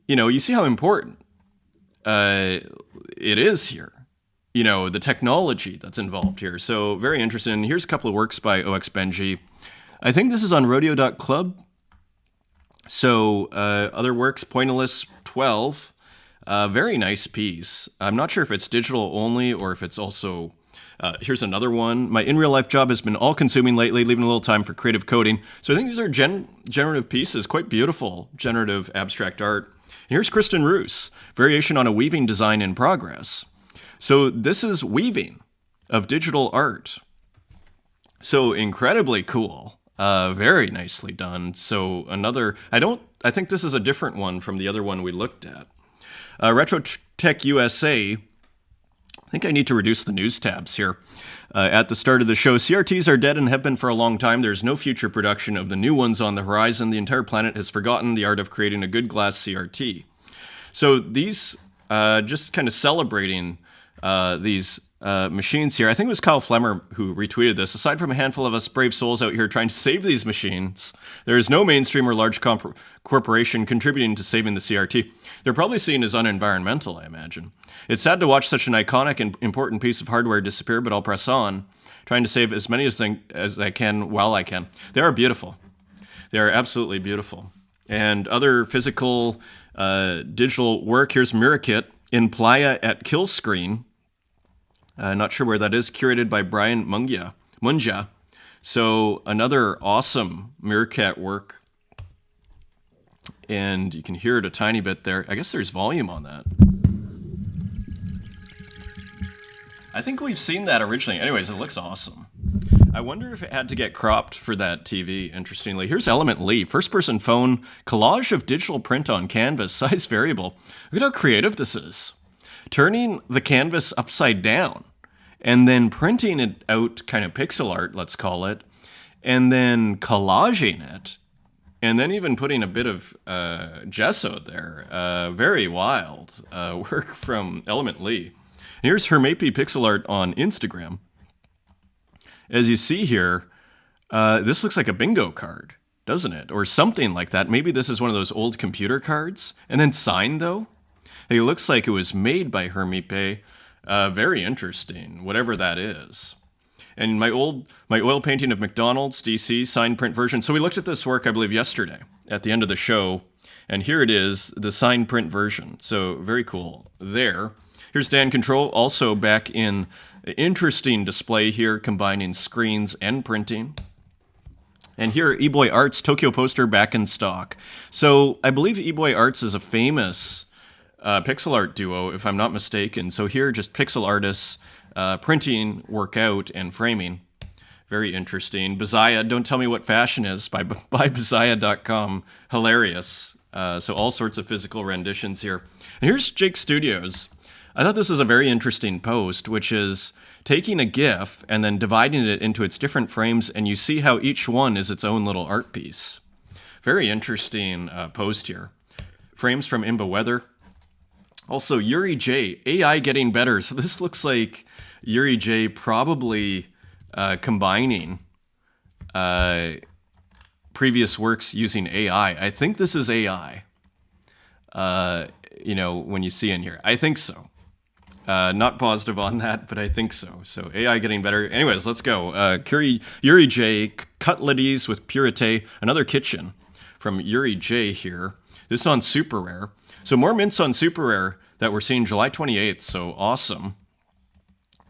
You know, you see how important it is here. You know, the technology that's involved here. So very interesting. Here's a couple of works by OX Benji. I think this is on rodeo.club. So other works, Pointillist 12. Very nice piece. I'm not sure if it's digital only or if it's also... here's another one. My in-real-life job has been all-consuming lately, leaving a little time for creative coding. So I think these are generative pieces, quite beautiful generative abstract art. Here's Kristen Roos, variation on a weaving design in progress. So this is weaving of digital art. So incredibly cool. Very nicely done. So I think this is a different one from the other one we looked at. Retro Tech USA. I think I need to reduce the news tabs here. At the start of the show, CRTs are dead and have been for a long time. There's no future production of the new ones on the horizon. The entire planet has forgotten the art of creating a good glass CRT. So these, just kind of celebrating these machines here. I think it was Kyle Flemmer who retweeted this. Aside from a handful of us brave souls out here trying to save these machines, there is no mainstream or large corporation contributing to saving the CRT. They're probably seen as unenvironmental, I imagine. It's sad to watch such an iconic and important piece of hardware disappear, but I'll press on, trying to save as many as I can while I can. They are beautiful. They are absolutely beautiful. And other physical digital work, here's Mirakit in Playa at Killscreen. Not sure where that is, curated by Brian Munja. So another awesome Mirakit work. And you can hear it a tiny bit there. I guess there's volume on that. I think we've seen that originally. Anyways, it looks awesome. I wonder if it had to get cropped for that TV, interestingly. Here's Element Lee, first-person phone, collage of digital print on canvas, size variable. Look at how creative this is. Turning the canvas upside down and then printing it out, kind of pixel art, let's call it, and then collaging it, and then even putting a bit of gesso there. Very wild work from Element Lee. Here's Hermapi pixel art on Instagram. As you see here, this looks like a bingo card, doesn't it? Or something like that. Maybe this is one of those old computer cards. And then signed, though. It looks like it was made by Hermapi. Very interesting, whatever that is. And my oil painting of McDonald's, DC, signed print version. So we looked at this work, I believe, yesterday at the end of the show. And here it is, the signed print version. So very cool there. Here's Dan Control, also back in interesting display here, combining screens and printing. And here, eBoy Arts, Tokyo poster back in stock. So I believe eBoy Arts is a famous pixel art duo, if I'm not mistaken. So here, just pixel artists printing work out and framing. Very interesting. Bazaya, Don't Tell Me What Fashion Is by Bazaya.com. Hilarious. So all sorts of physical renditions here. And here's Jake Studios. I thought this was a very interesting post, which is taking a GIF and then dividing it into its different frames, and you see how each one is its own little art piece. Very interesting post here. Frames from Imba Weather. Also, Yuri J, AI getting better. So this looks like Yuri J probably combining previous works using AI. I think this is AI, when you see in here. I think so. Not positive on that, but I think so. So AI getting better. Anyways, let's go. Yuri J, Cutleties with Purite, another kitchen from Yuri J here. This on Super Rare. So more mints on Super Rare that we're seeing July 28th. So awesome.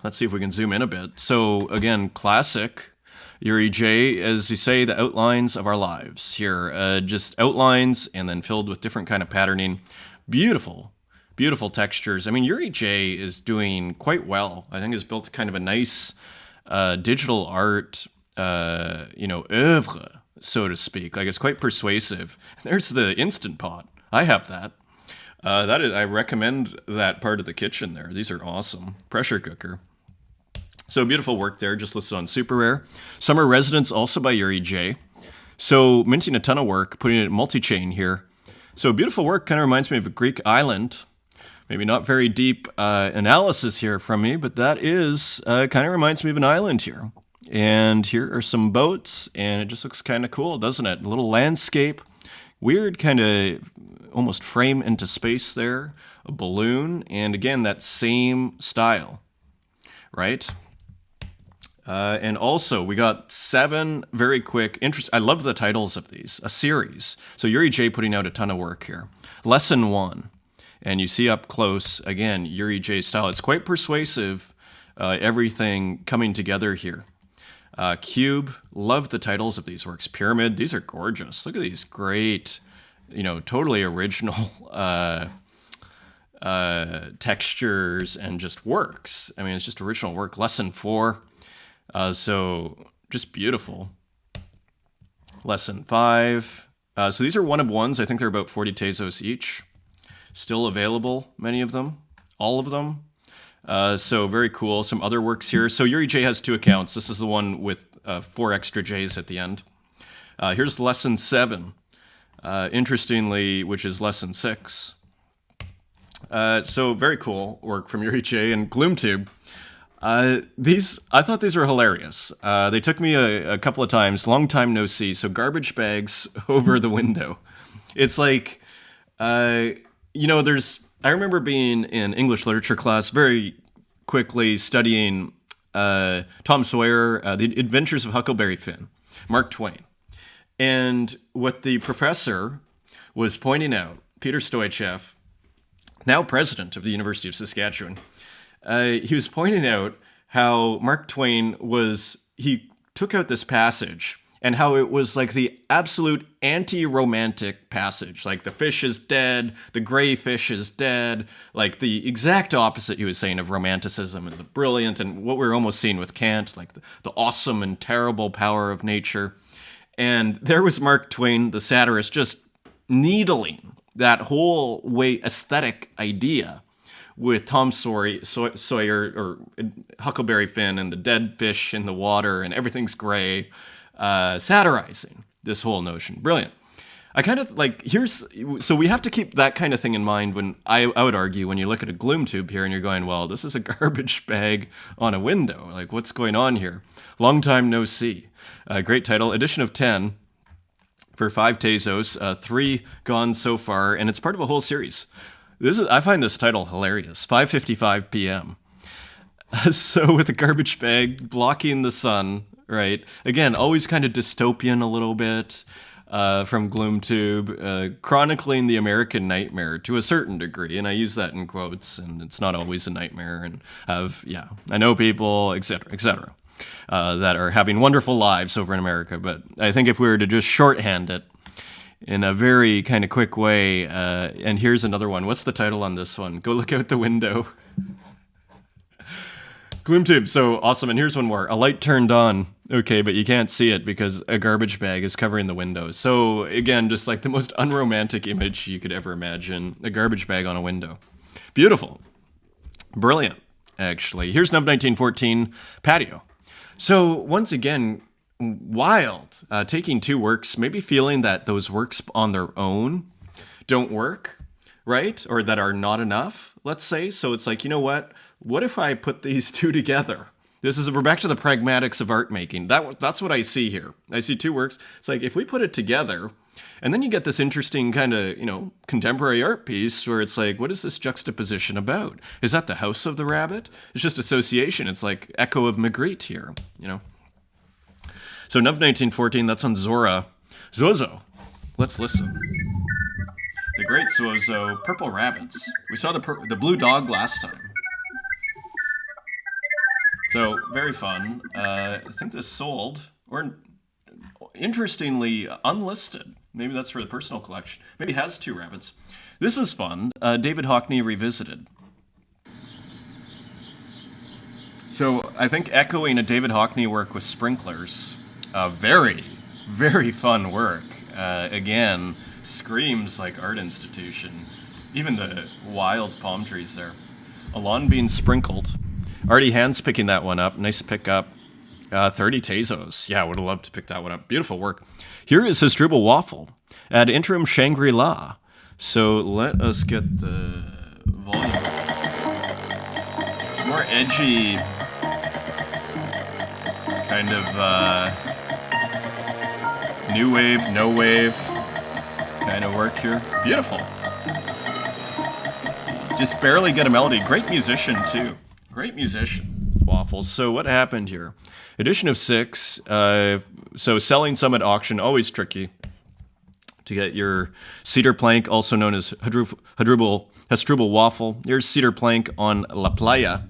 Let's see if we can zoom in a bit. So again, classic Yuri J, as you say, the outlines of our lives here. Just outlines and then filled with different kind of patterning. Beautiful. Beautiful textures. I mean, Yuri J is doing quite well. I think has built kind of a nice digital art, oeuvre, so to speak. Like, it's quite persuasive. There's the Instant Pot. I have that. I recommend that part of the kitchen there. These are awesome. Pressure cooker. So beautiful work there, just listed on Super Rare. Summer Residence, also by Yuri J. So minting a ton of work, putting it multi-chain here. So beautiful work, kind of reminds me of a Greek island. Maybe not very deep analysis here from me, but that is, kind of reminds me of an island here. And here are some boats, and it just looks kind of cool, doesn't it? A little landscape, weird kind of almost frame into space there, a balloon, and again, that same style, right? And also, we got 7 very quick, I love the titles of these, a series. So Yuri J putting out a ton of work here. Lesson 1. And you see up close, again, Yuri J style. It's quite persuasive, everything coming together here. Cube, love the titles of these works. Pyramid, these are gorgeous. Look at these great, totally original textures and just works. I mean, it's just original work. Lesson 4. So just beautiful. Lesson 5. So these are one of ones. I think they're about 40 Tezos each. Still available, many of them, all of them. So very cool. Some other works here. So Yuri J has 2 accounts. This is the one with 4 extra J's at the end. Here's lesson 7, interestingly, which is lesson 6. So very cool work from Yuri J and GloomTube. I thought these were hilarious. They took me a couple of times. Long time no see. So garbage bags over the window. It's like, I remember being in English literature class very quickly studying Tom Sawyer, The Adventures of Huckleberry Finn, Mark Twain. And what the professor was pointing out, Peter Stoichev, now president of the University of Saskatchewan, he was pointing out how Mark Twain he took out this passage and how it was like the absolute anti-romantic passage. Like the fish is dead, the gray fish is dead, like the exact opposite he was saying of romanticism and the brilliant and what we're almost seeing with Kant, like the awesome and terrible power of nature. And there was Mark Twain, the satirist, just needling that whole way aesthetic idea with Tom Sawyer or Huckleberry Finn and the dead fish in the water and everything's gray, satirizing this whole notion. Brilliant. I kind of like, so we have to keep that kind of thing in mind when I would argue when you look at a GloomTube here and you're going, well, this is a garbage bag on a window. Like, what's going on here? Long time no see. Great title, edition of 10 for 5 Tezos, 3 gone so far, and it's part of a whole series. I find this title hilarious. 5:55 p.m. So with a garbage bag blocking the sun, right? Again, always kind of dystopian a little bit from GloomTube, chronicling the American nightmare to a certain degree, and I use that in quotes, and it's not always a nightmare, and I know people, etc., that are having wonderful lives over in America, but I think if we were to just shorthand it in a very kind of quick way, and here's another one. What's the title on this one? Go look out the window. GloomTube, so awesome. And here's one more. A light turned on. Okay, but you can't see it because a garbage bag is covering the window. So again, just like the most unromantic image you could ever imagine. A garbage bag on a window. Beautiful. Brilliant, actually. Here's Nov 1914, Patio. So once again, wild. Taking 2 works, maybe feeling that those works on their own don't work, right? Or that are not enough, let's say. So it's like, you know what? What if I put these 2 together? We're back to the pragmatics of art making. That's what I see here. I see 2 works. It's like, if we put it together, and then you get this interesting kind of, contemporary art piece where it's like, what is this juxtaposition about? Is that the house of the rabbit? It's just association. It's like echo of Magritte here, So Nov 1914, that's on Zora. Zozo. Let's listen. The Great Zozo, Purple Rabbits. We saw the blue dog last time. So, very fun. I think this sold, or interestingly, unlisted. Maybe that's for the personal collection. Maybe it has 2 rabbits. This was fun. David Hockney Revisited. So, I think echoing a David Hockney work with sprinklers. Very, very fun work. Again, screams like art institution. Even the wild palm trees there. A lawn being sprinkled. Already hands picking that one up. Nice pickup. 30 Tezos. Yeah, would have loved to pick that one up. Beautiful work. Here is his dribble waffle at Interim Shangri-La. So let us get the volume. More edgy kind of new wave, no wave kind of work here. Beautiful. Just barely get a melody. Great musician too. Great musician, Waffles. So what happened here? Edition of 6. So selling some at auction, always tricky. To get your cedar plank, also known as Hasdrubal waffle. Here's cedar plank on La Playa,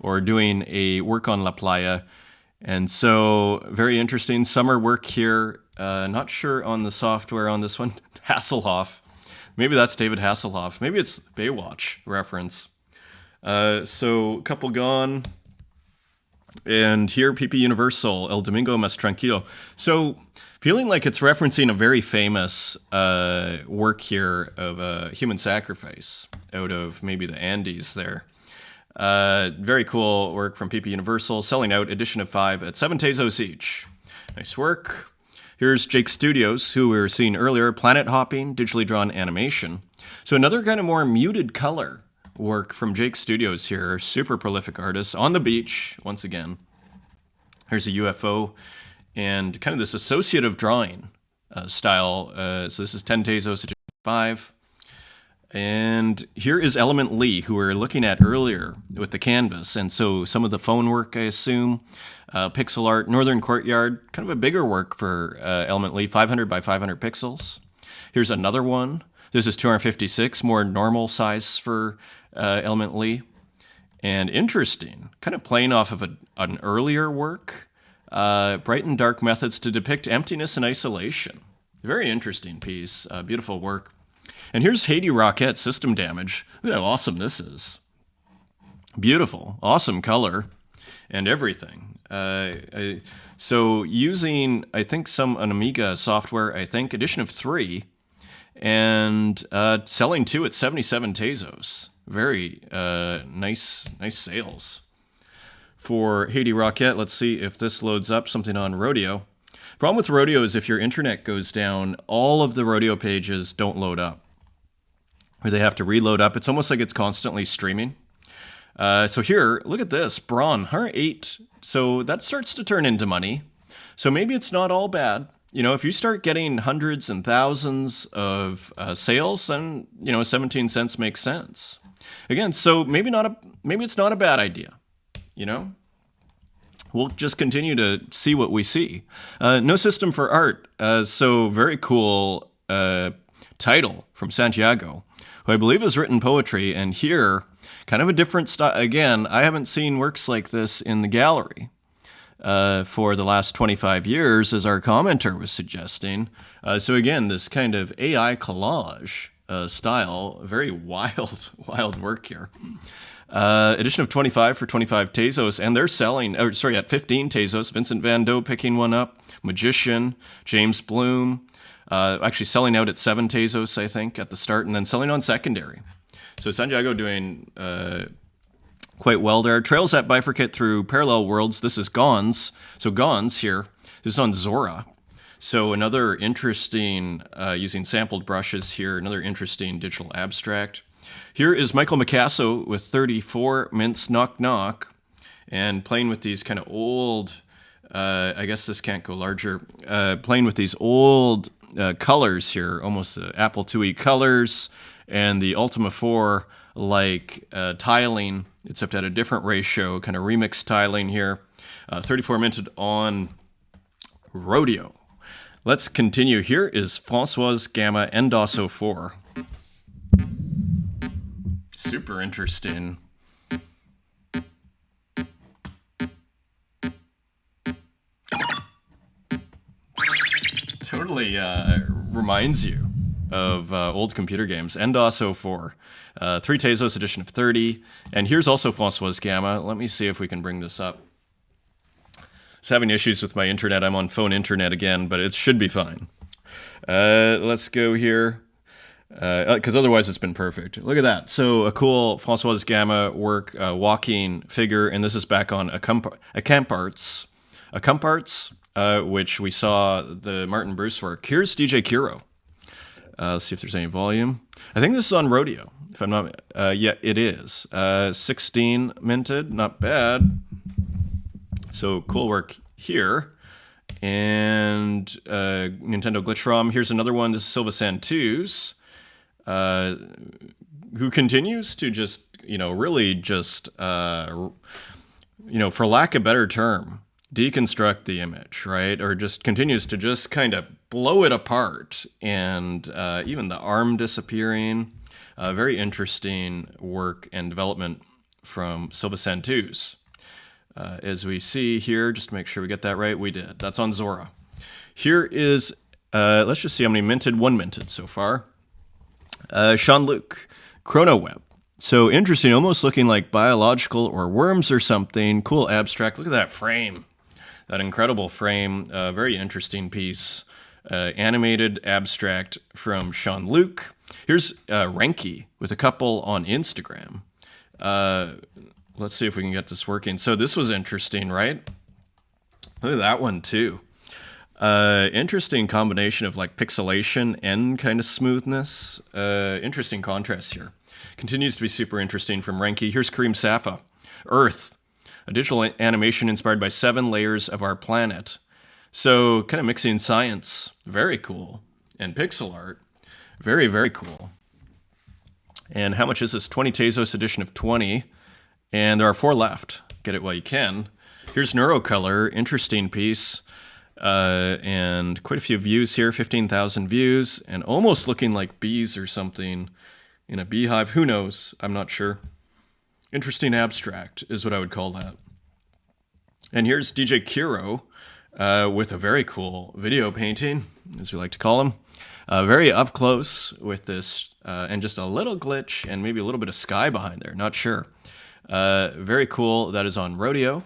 or doing a work on La Playa. And so very interesting summer work here. Not sure on the software on this one. Hasselhoff. Maybe that's David Hasselhoff. Maybe it's Baywatch reference. So, a couple gone. And here, PP Universal, El Domingo Más Tranquilo. So, feeling like it's referencing a very famous work here of human sacrifice out of maybe the Andes there. Very cool work from PP Universal, selling out edition of 5 at 7 Tezos each. Nice work. Here's Jake Studios, who we were seeing earlier, planet hopping, digitally drawn animation. So another kind of more muted color work from Jake Studios here, super prolific artist, on the beach, once again. Here's a UFO, and kind of this associative drawing style. So this is 10 Tezos edition 5. And here is Element Lee, who we were looking at earlier with the canvas. And so some of the phone work, I assume, pixel art, Northern Courtyard, kind of a bigger work for Element Lee, 500 by 500 pixels. Here's another one. This is 256, more normal size for Element Lee. And interesting, kind of playing off of an earlier work, bright and dark methods to depict emptiness and isolation. Very interesting piece, beautiful work. And here's Haiti Rocket System Damage. Look at how awesome this is. Beautiful, awesome color, and everything. So using, I think, an Amiga software, edition of 3, and selling 2 at 77 Tezos. Very nice sales. For Haiti Rocket, let's see if this loads up something on Rodeo. Problem with Rodeo is if your internet goes down, all of the Rodeo pages don't load up. Or they have to reload up. It's almost like it's constantly streaming. So here, look at this. Braun, 108. So that starts to turn into money. So maybe it's not all bad. You know, if you start getting hundreds and thousands of sales, then, 17 cents makes sense. Again, so maybe it's not a bad idea, We'll just continue to see what we see. No System for Art. So very cool title from Santiago, who I believe has written poetry. And here, kind of a different style. Again, I haven't seen works like this in the gallery for the last 25 years, as our commenter was suggesting. So again, this kind of AI collage style, very wild work here. Edition of 25 for 25 Tezos, and they're selling, at 15 Tezos. Vincent Van Gogh picking one up, Magician, James Bloom, actually selling out at 7 Tezos, I think, at the start, and then selling on secondary. So Santiago doing quite well there. Trails that bifurcate through parallel worlds. This is Gons. So Gons here. This is on Zora. So another interesting, using sampled brushes here, another interesting digital abstract. Here is Michael Micasso with 34 Mints Knock Knock, and playing with these kind of old, I guess this can't go larger, playing with these old colors here, almost Apple IIe colors, and the Ultima 4 like tiling, except at a different ratio, kind of remix tiling here. 34 minted on Rodeo. Let's continue. Here is Françoise Gamma Endosso 4. Super interesting. Totally reminds you of old computer games. Endosso 4. 3 Tezos edition of 30. And here's also Françoise Gamma. Let me see if we can bring this up. I was having issues with my internet. I'm on phone internet again, but it should be fine. Let's go here. Because otherwise it's been perfect. Look at that. So a cool Françoise Gamma work, walking figure, and this is back on Acamp Arts, which we saw the Martin Bruce work. Here's DJ Kuro. Let's see if there's any volume. I think this is on Rodeo, if I'm not... yeah, it is. 16 minted, not bad. So cool work here. And Nintendo Glitch ROM. Here's another one. This is Silva Santus. Who continues to just, really just, for lack of a better term, deconstruct the image, right? Or just continues to just kind of blow it apart. And even the arm disappearing. Very interesting work and development from Silva Santus. As we see here, just to make sure we get that right, we did. That's on Zora. Here is, let's just see how many minted. One minted so far. Sean-Luc, Chrono Web. So interesting, almost looking like biological or worms or something. Cool abstract. Look at that frame. That incredible frame. Very interesting piece. Animated abstract from Sean-Luc. Here's Renki with a couple on Instagram. Let's see if we can get this working. So this was interesting, right? Look at that one too. Interesting combination of like pixelation and kind of smoothness. Interesting contrast here. Continues to be super interesting from Renki. Here's Kareem Safa. Earth. A digital animation inspired by 7 layers of our planet. So kind of mixing science. Very cool. And pixel art. Very, very cool. And how much is this? 20 Tezos edition of 20. And there are 4 left. Get it while you can. Here's Neurocolor. Interesting piece. And quite a few views here. 15,000 views. And almost looking like bees or something in a beehive. Who knows? I'm not sure. Interesting abstract is what I would call that. And here's DJ Kiro with a very cool video painting, as we like to call him. Very up close with this, and just a little glitch and maybe a little bit of sky behind there. Not sure. Very cool. That is on Rodeo.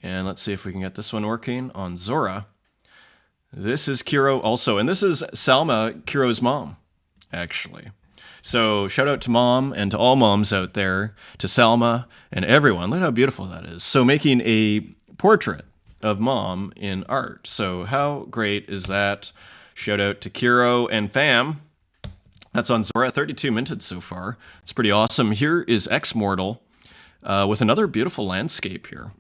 And let's see if we can get this one working on Zora. This is Kiro also. And this is Salma, Kiro's mom, actually. So shout out to mom and to all moms out there, to Salma and everyone. Look how beautiful that is. So making a portrait of mom in art. So how great is that? Shout out to Kiro and fam. That's on Zora, 32 minted so far. It's pretty awesome. Here is X-Mortal with another beautiful landscape here.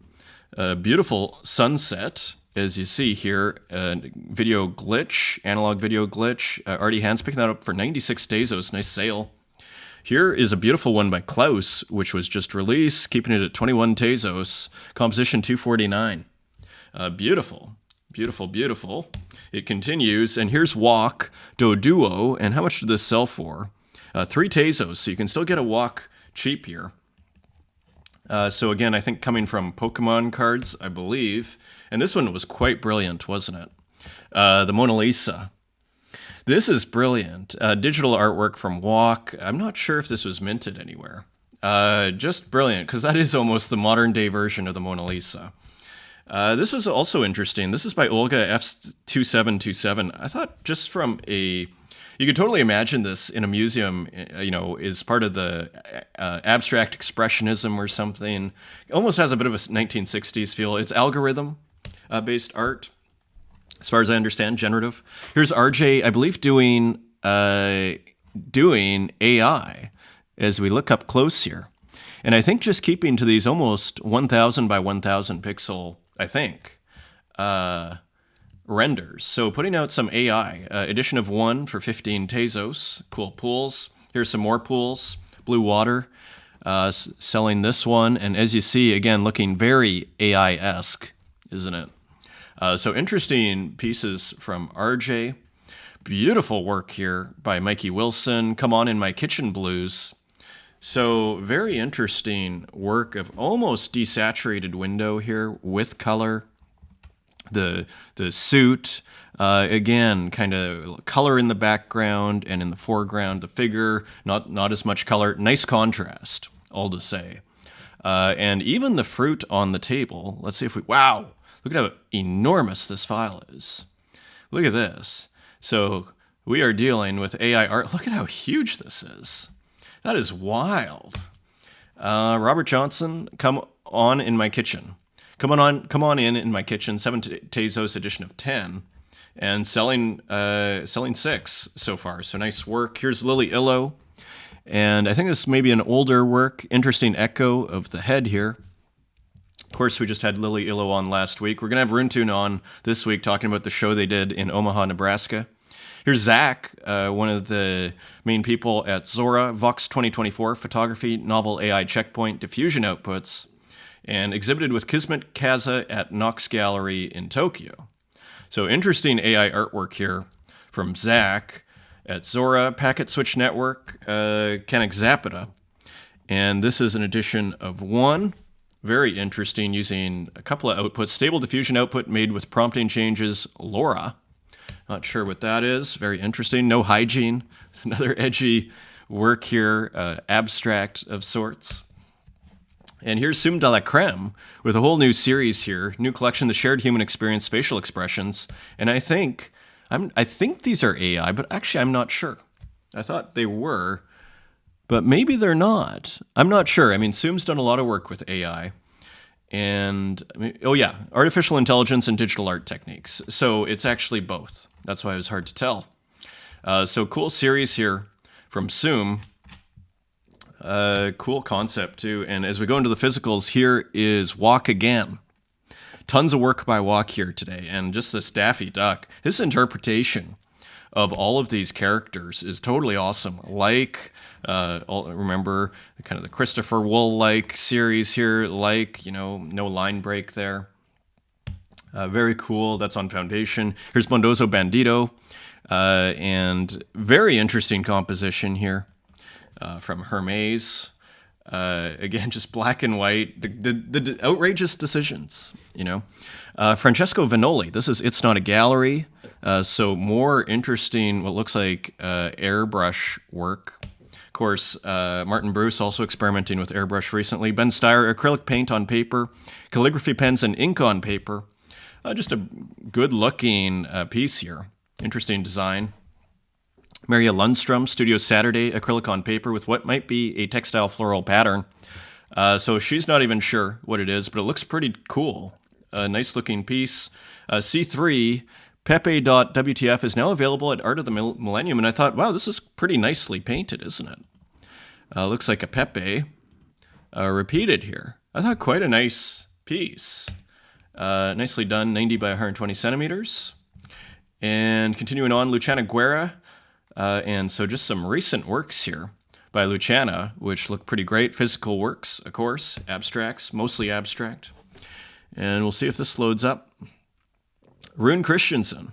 Beautiful sunset, as you see here. Video glitch, analog video glitch. Artie Hans picking that up for 96 Tezos. Nice sale. Here is a beautiful one by Klaus, which was just released, keeping it at 21 Tezos. Composition 249. Beautiful. Beautiful, beautiful. It continues, and here's Walk, Do Duo, and how much did this sell for? 3 Tezos, so you can still get a Walk cheap here. So again, I think coming from Pokemon cards, I believe. And this one was quite brilliant, wasn't it? The Mona Lisa. This is brilliant. Digital artwork from Walk. I'm not sure if this was minted anywhere. Just brilliant, because that is almost the modern day version of the Mona Lisa. This is also interesting. This is by Olga F2727. I thought just from a... You could totally imagine this in a museum, is part of the abstract expressionism or something. It almost has a bit of a 1960s feel. It's algorithm-based art, as far as I understand, generative. Here's RJ, I believe, doing AI as we look up close here. And I think just keeping to these almost 1,000 by 1,000 pixel, I think, renders. So putting out some AI. Edition of 1 for 15 Tezos. Cool pools. Here's some more pools. Blue Water. Selling this one. And as you see, again, looking very AI-esque, isn't it? So interesting pieces from RJ. Beautiful work here by Mikey Wilson. Come On in My Kitchen Blues. So very interesting work of almost desaturated window here with color. The suit, again, kind of color in the background and in the foreground. The figure, not as much color. Nice contrast, all to say. And even the fruit on the table. Let's see if we... Wow! Look at how enormous this file is. Look at this. So we are dealing with AI art. Look at how huge this is. That is wild. Robert Johnson, Come On in My Kitchen. Come on in my kitchen. 7 Tezos edition of 10, and selling 6 so far. So nice work. Here's Lily Illo, and I think this may be an older work. Interesting echo of the head here. Of course, we just had Lily Illo on last week. We're gonna have Runtune on this week talking about the show they did in Omaha, Nebraska. Here's Zach, one of the main people at Zora, Vox 2024, photography, novel AI checkpoint, diffusion outputs, and exhibited with Kismet Kaza at Knox Gallery in Tokyo. So interesting AI artwork here from Zach at Zora, Packet Switch Network, Canik Zapata. And this is an edition of 1. Very interesting, using a couple of outputs. Stable diffusion output made with prompting changes, Laura. Not sure what that is. Very interesting. No hygiene. It's another edgy work here, abstract of sorts. And here's Sum de la Creme with a whole new series here, new collection, The Shared Human Experience, Facial Expressions. And I think these are AI, but actually I'm not sure. I thought they were, but maybe they're not. I'm not sure. I mean, Sum's done a lot of work with AI. And, oh yeah, artificial intelligence and digital art techniques. So it's actually both. That's why it was hard to tell. So cool series here from Sum. Cool concept too. And as we go into the physicals, here is Walk Again. Tons of work by Walk here today. And just this Daffy Duck, his interpretation of all of these characters is totally awesome. Like, remember kind of the Christopher Wool-like series here, like, no line break there. Very cool. That's on Foundation. Here's Bondoso Bandito. And very interesting composition here. From Hermes. Again, just black and white. The outrageous decisions, Francesco Vanoli. This is It's Not a Gallery. So more interesting, what looks like airbrush work. Of course, Martin Bruce also experimenting with airbrush recently. Ben Steyer, acrylic paint on paper, calligraphy pens and ink on paper. Just a good-looking piece here. Interesting design. Maria Lundstrom, Studio Saturday, acrylic on paper with what might be a textile floral pattern. So she's not even sure what it is, but it looks pretty cool. A nice looking piece. C3, Pepe.WTF is now available at Art of the Millennium, and I thought, wow, this is pretty nicely painted, isn't it? Looks like a Pepe repeated here. I thought quite a nice piece. Nicely done, 90 by 120 centimeters. And continuing on, Luciana Guerra. And so just some recent works here by Luciana, which look pretty great. Physical works, of course, abstracts, mostly abstract. And we'll see if this loads up. Rune Christensen.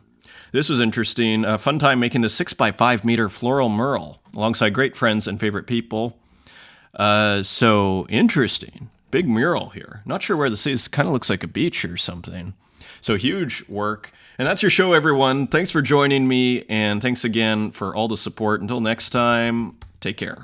This was interesting. A fun time making the 6x5 meter floral mural alongside great friends and favorite people. So interesting. Big mural here. Not sure where this is. Kind of looks like a beach or something. So huge work. And that's your show, everyone. Thanks for joining me, and thanks again for all the support. Until next time, take care.